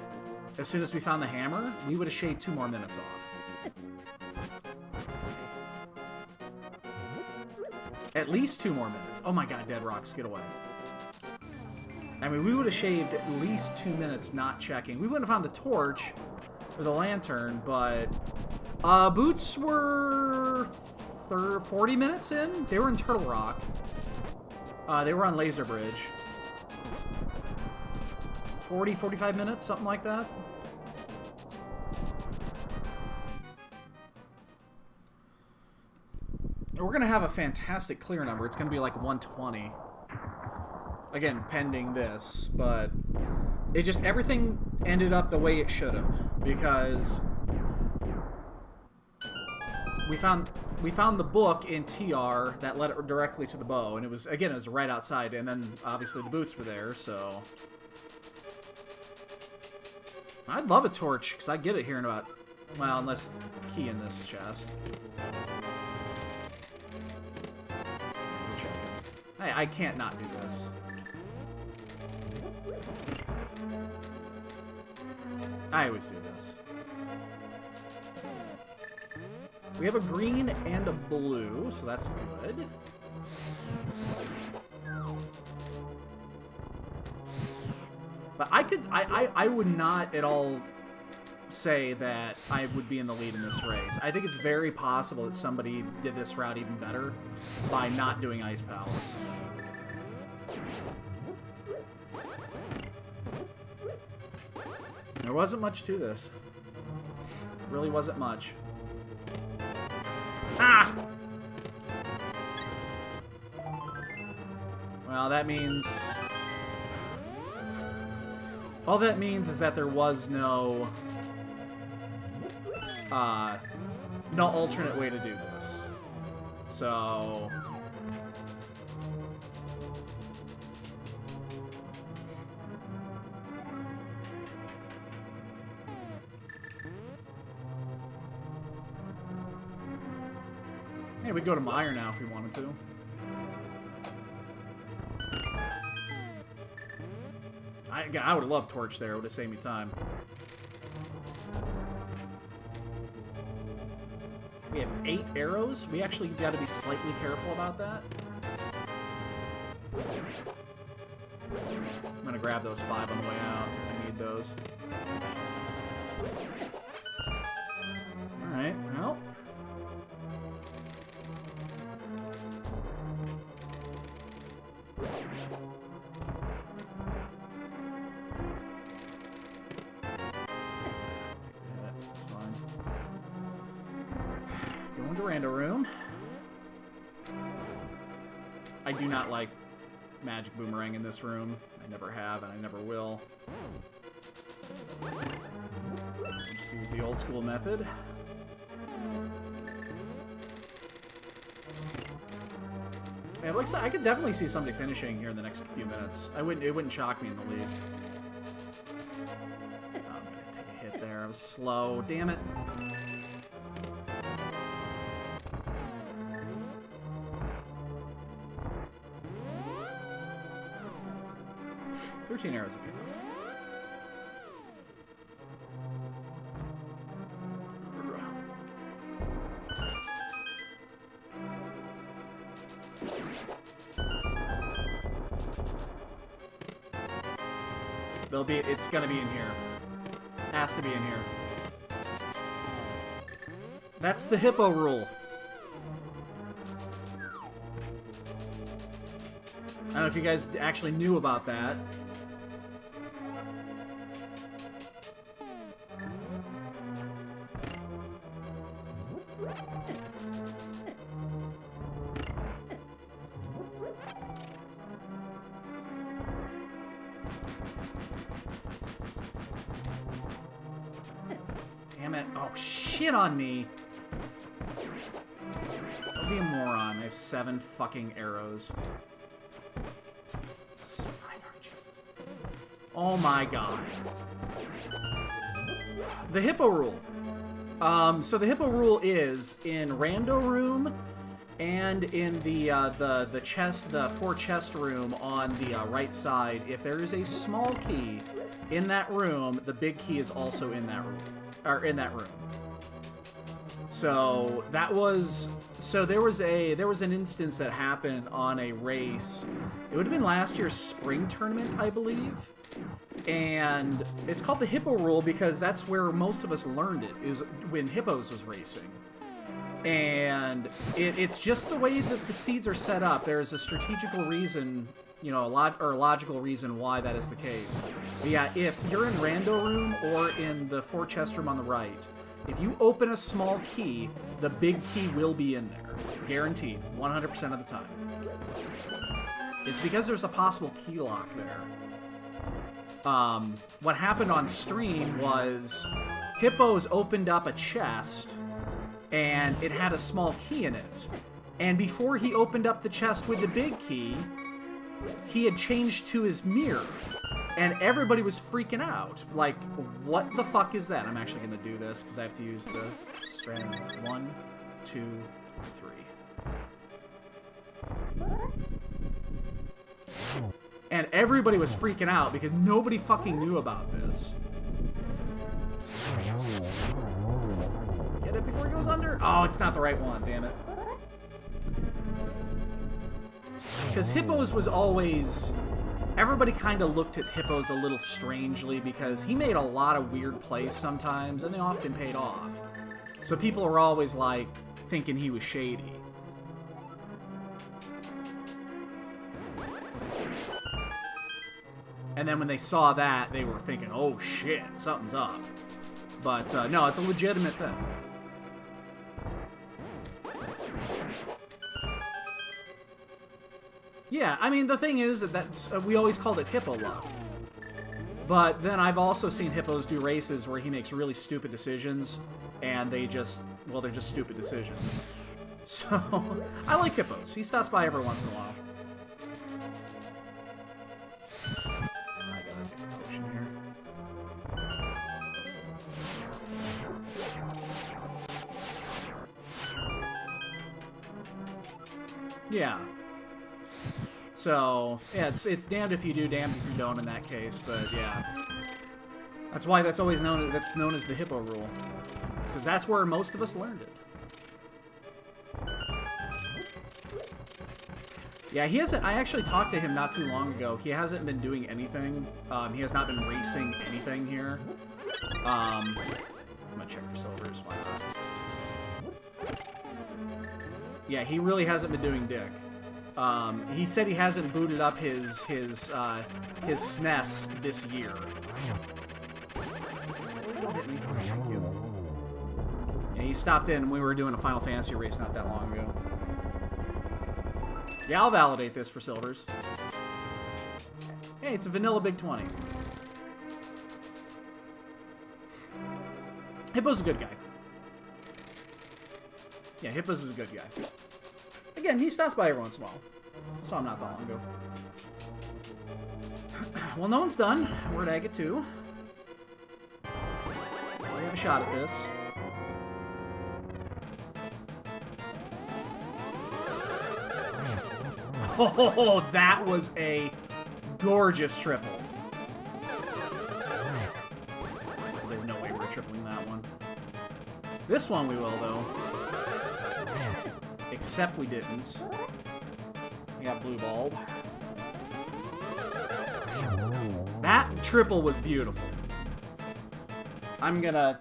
as soon as we found the hammer, we would have shaved 2 more minutes off. At least 2 more minutes. Oh my god, Dead Rocks, get away. I mean, we would have shaved at least 2 minutes not checking. We wouldn't have found the torch or the lantern, but boots were 40 minutes in. They were in Turtle Rock. They were on Laser Bridge. 40, 45 minutes, something like that. We're going to have a fantastic clear number. It's going to be like 120. Again, pending this, but it just, everything ended up the way it should have, because we found the book in TR that led it directly to the bow, and it was, again, it was right outside, and then obviously the boots were there, so... I'd love a torch, because I get it here in about... Well, unless key in this chest. Hey, I can't not do this. I always do this. We have a green and a blue, so that's good. But I would not at all say that I would be in the lead in this race. I think it's very possible that somebody did this route even better by not doing Ice Palace. There wasn't much to this. Really wasn't much. Ah! Well, that means... all that means is that there was no... no alternate way to do this. So... hey, we go to Meyer now if we wanted to. I would have loved Torch there. It would have saved me time. We have 8 arrows. We actually got to be slightly careful about that. I'm going to grab those 5 on the way out. I need those. Alright, well... room. I do not like magic boomerang in this room. I never have and I never will. Just use the old school method. Yeah, like I said, I could definitely see somebody finishing here in the next few minutes. It wouldn't shock me in the least. Oh, I'm gonna take a hit there. I was slow. Damn it. $13 arrows would be enough. It's gonna be in here. Has to be in here. That's the hippo rule. I don't know if you guys actually knew about that. Damn it. Oh, shit on me. Don't be a moron. I have 7 fucking arrows. 5 arches. Oh my god. The hippo rule. So the hippo rule is in Rando Room and in the chest, the 4 chest room on the right side. If there is a small key in that room, the big key is also in that room, or in that room. So that was there was an instance that happened on a race. It would have been last year's spring tournament, I believe. And it's called the hippo rule because that's where most of us learned it, is when Hippos was racing. And it's just the way that the seeds are set up. There's a strategical reason, you know, a logical reason why that is the case. But yeah, if you're in Rando Room or in the 4 chest room on the right, if you open a small key, the big key will be in there. Guaranteed. 100% of the time. It's because there's a possible key lock there. What happened on stream was Hippos opened up a chest and it had a small key in it. And before he opened up the chest with the big key, he had changed to his mirror. And everybody was freaking out. Like, what the fuck is that? I'm actually going to do this because I have to use the strand. 1, 2, 3. And everybody was freaking out because nobody fucking knew about this. Get it before it goes under? Oh, it's not the right one, damn it. Because Hippos was always... Everybody kind of looked at Hippos a little strangely because he made a lot of weird plays sometimes, and they often paid off. So people were always, like, thinking he was shady. And then when they saw that, they were thinking, oh shit, something's up. But no, it's a legitimate thing. Yeah, I mean, the thing is that we always called it hippo luck. But then I've also seen Hippos do races where he makes really stupid decisions, and they just, well, they're just stupid decisions. So, I like Hippos. He stops by every once in a while. I gotta get the potion here. Yeah. So, yeah, it's damned if you do, damned if you don't in that case, but yeah. That's why that's always known as the hippo rule. It's because that's where most of us learned it. Yeah, he hasn't... I actually talked to him not too long ago. He hasn't been doing anything. He has not been racing anything here. I'm gonna check for silvers. Why not? Yeah, he really hasn't been doing dick. He said he hasn't booted up his SNES this year. Don't hit me. Thank you. Yeah, he stopped in and we were doing a Final Fantasy race not that long ago. Yeah, I'll validate this for silvers. Hey, it's a vanilla Big 20. Hippo's a good guy. Yeah, Hippos is a good guy. Again, he stops by every once in a while. Saw him not that long ago. Well, no one's done. We're at Agate 2. So we have a shot at this. Oh, that was a gorgeous triple. There's no way we're tripling that one. This one we will, though. Except we didn't. We got blue balled. That triple was beautiful. I'm gonna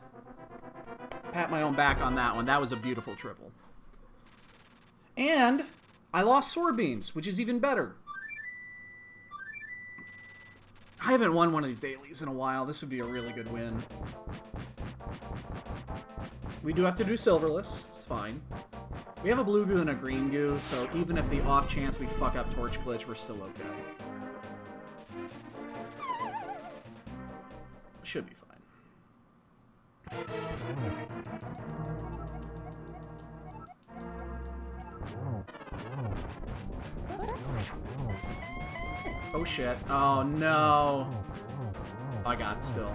pat my own back on that one. That was a beautiful triple. And I lost sword beams, which is even better. I haven't won one of these dailies in a while. This would be a really good win. We do have to do silverless. It's fine. We have a blue goo and a green goo, so even if the off chance we fuck up torch glitch, we're still okay. Should be fine. Oh shit. Oh no. I got it still.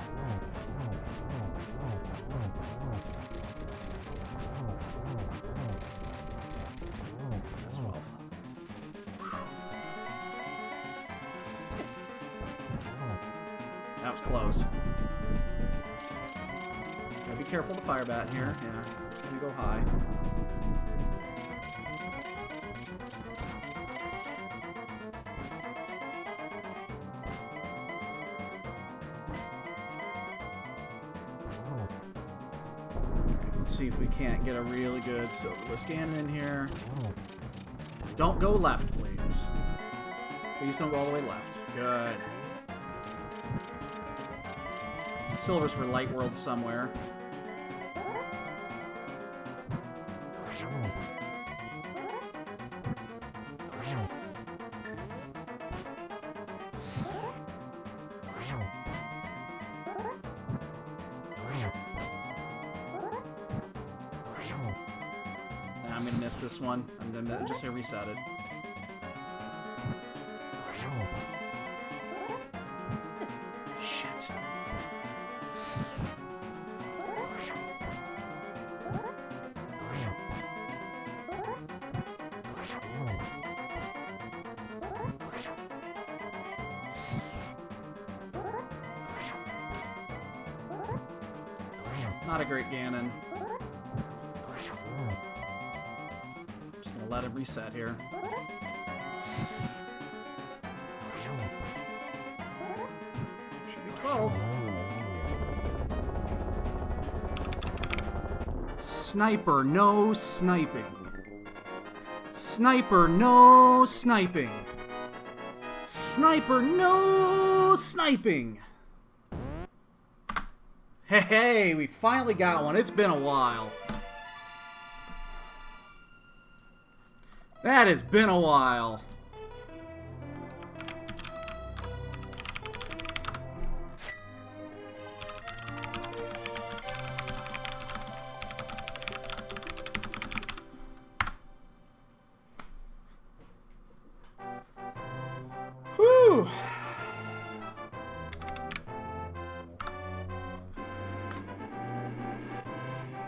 That's 12. That was close. Gotta be careful of the fire bat here. Yeah, it's gonna go high. Let's see if we can't get a really good silverless Ganon in here. Don't go left, please. Please don't go all the way left. Good. Silvers for Light World somewhere. I'm gonna miss this one. I'm gonna just say reset it. Shit. Not a great Ganon. Just gonna let it reset here. Should be 12. Sniper, no sniping. Sniper, no sniping. Sniper, no sniping. Hey, we finally got one. It's been a while. That has been a while. Whew.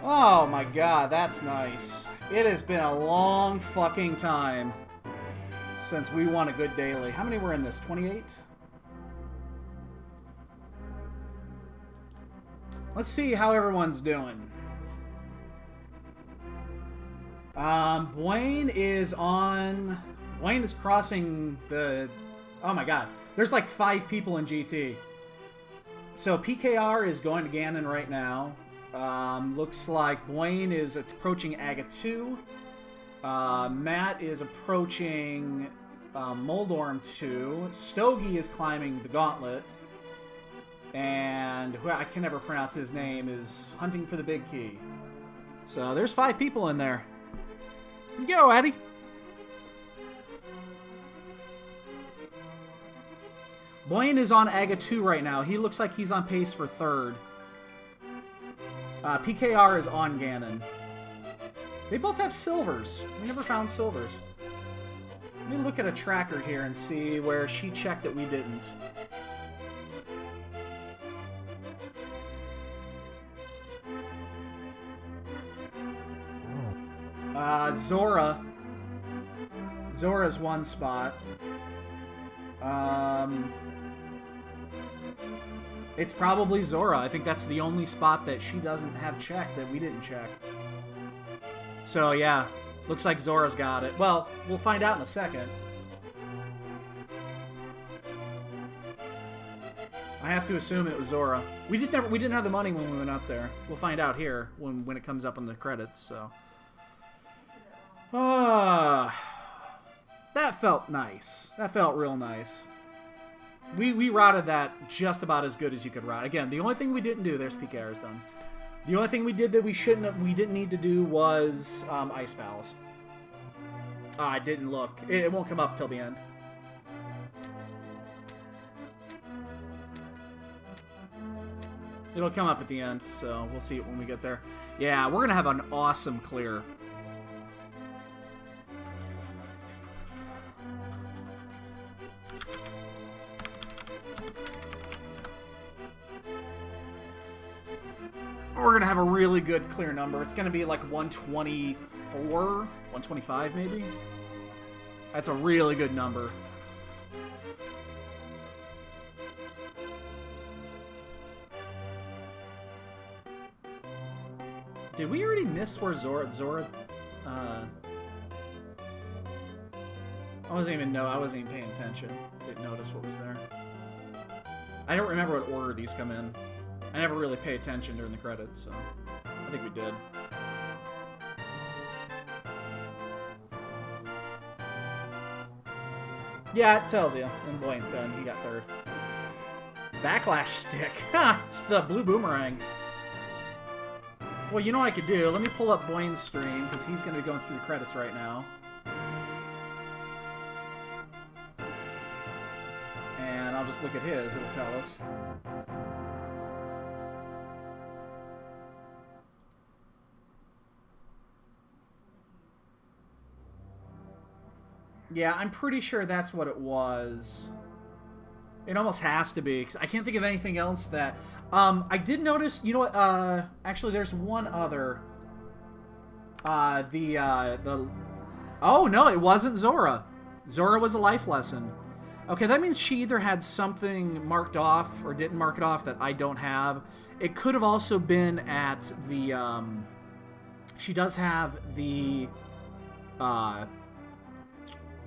Oh my god, that's nice. It has been a long fucking time since we won a good daily. How many were in this? 28? Let's see how everyone's doing. Blaine is crossing the... Oh my god. There's like 5 people in GT. So PKR is going to Ganon right now. Looks like Blaine is approaching Agate 2. Matt is approaching Moldorm 2. Stogie is climbing the Gauntlet. And I can never pronounce his name, is hunting for the big key. So there's 5 people in there. Go, Addy! Blaine is on Agate 2 right now. He looks like he's on pace for 3rd. PKR is on Ganon. They both have silvers. We never found silvers. Let me look at a tracker here and see where she checked that we didn't. Zora. Zora's one spot. It's probably Zora. I think that's the only spot that she doesn't have checked that we didn't check. So, yeah. Looks like Zora's got it. Well, we'll find out in a second. I have to assume it was Zora. We didn't have the money when we went up there. We'll find out here when it comes up on the credits, so. That felt nice. That felt real nice. We rotted that just about as good as you could rot. Again, the only thing we didn't do, there's PKR's done. The only thing we did that we didn't need to do was Ice Palace. I didn't look. It won't come up till the end. It'll come up at the end, so we'll see it when we get there. Yeah, we're gonna have an awesome clear. We're going to have a really good clear number. It's going to be like 124, 125 maybe. That's a really good number. Did we already miss where Zora I wasn't even paying attention. I didn't notice what was there. I don't remember what order these come in. I never really pay attention during the credits, so I think we did. Yeah, it tells you. And Blaine's done. He got third. Backlash stick. Ha! It's the blue boomerang. Well, you know what I could do? Let me pull up Blaine's stream, because he's going to be going through the credits right now. And I'll just look at his. It'll tell us. Yeah, I'm pretty sure that's what it was. It almost has to be, because I can't think of anything else that... I did notice, you know what, actually there's one other. Oh, no, it wasn't Zora. Zora was a life lesson. Okay, that means she either had something marked off or didn't mark it off that I don't have. It could have also been at the, she does have the,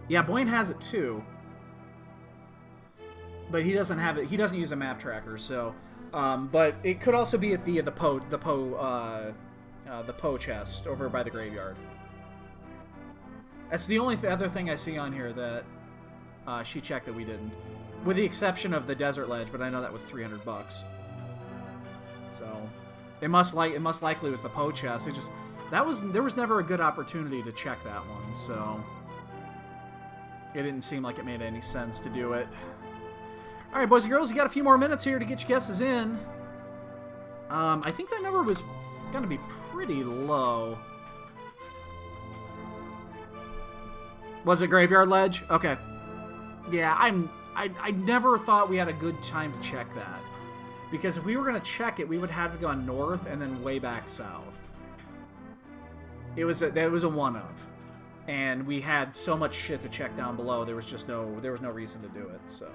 yeah, Boyne has it too. But he doesn't have it. He doesn't use a map tracker, so. But it could also be at the Poe chest over by the graveyard. That's the only other thing I see on here that she checked that we didn't, with the exception of the desert ledge. But I know that was $300. So it most likely was the Poe chest. It just there was never a good opportunity to check that one, so. It didn't seem like it made any sense to do it. All right, boys and girls, you got a few more minutes here to get your guesses in. I think that number was going to be pretty low. Was it Graveyard Ledge? Okay. Yeah, I never thought we had a good time to check that. Because if we were going to check it, we would have to go north and then way back south. It was a one-of. And we had so much shit to check down below, there was no reason to do it, so.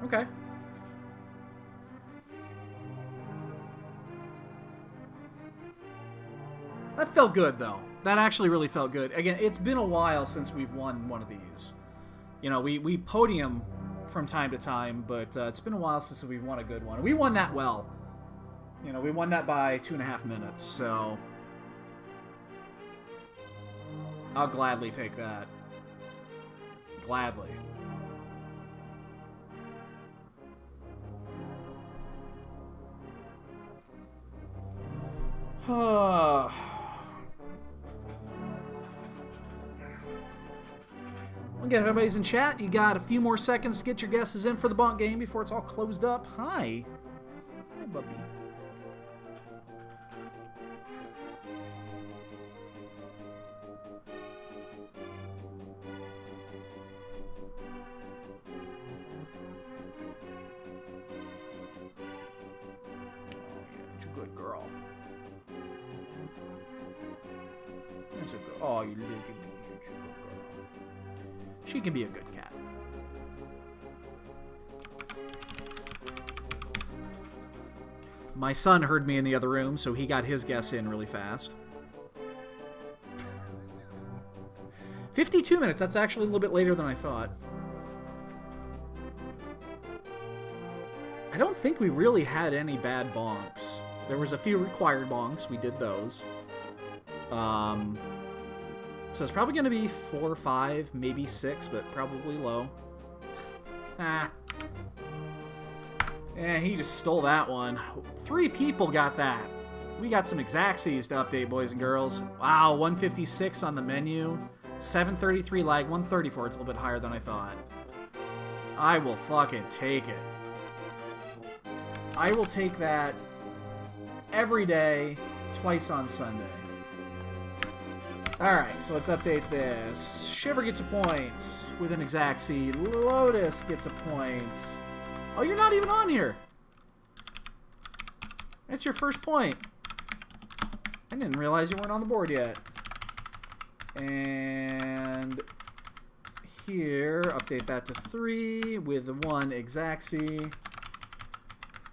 Okay. That felt good, though. That actually really felt good. Again, it's been a while since we've won one of these. You know, we podium from time to time, but it's been a while since we've won a good one. We won that well. You know, we won that by 2.5 minutes, so. I'll gladly take that. Gladly. Again, if everybody's in chat, you got a few more seconds to get your guesses in for the bunk game before it's all closed up. Hi. Hi, Bubby. good girl. That's a good. Oh, you look at me, you're a good girl. She can be a good cat. My son heard me in the other room, so he got his guess in really fast. 52 minutes. That's actually a little bit later than I thought. I don't think we really had any bad bonks. There was a few required bonks. We did those. So it's probably going to be 4 or 5, maybe 6, but probably low. Ah. And he just stole that one. 3 people got that. We got some Exacxies to update, boys and girls. Wow, 156 on the menu. 733 lag, 134. It's a little bit higher than I thought. I will fucking take it. I will take that every day, twice on Sunday. Alright, so let's update this. Shiver gets a point with an Exacxie. Lotus gets a point. Oh, you're not even on here. That's your first point. I didn't realize you weren't on the board yet. And here, update that to 3 with 1 Exacxie.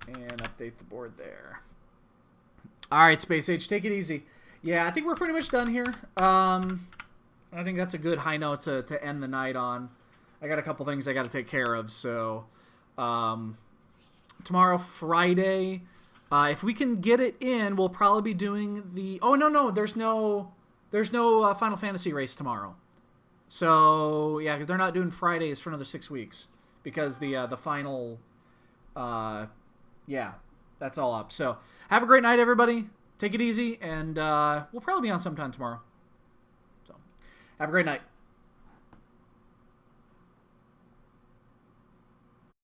And update the board there. Alright, Space Age, take it easy. Yeah, I think we're pretty much done here. I think that's a good high note to end the night on. I got a couple things I got to take care of, so... tomorrow, Friday, if we can get it in, we'll probably be doing the... Oh, no, there's no Final Fantasy race tomorrow. So, yeah, because they're not doing Fridays for another 6 weeks. Because the final... yeah, that's all up. So, have a great night, everybody. Take it easy, and we'll probably be on sometime tomorrow. So, have a great night.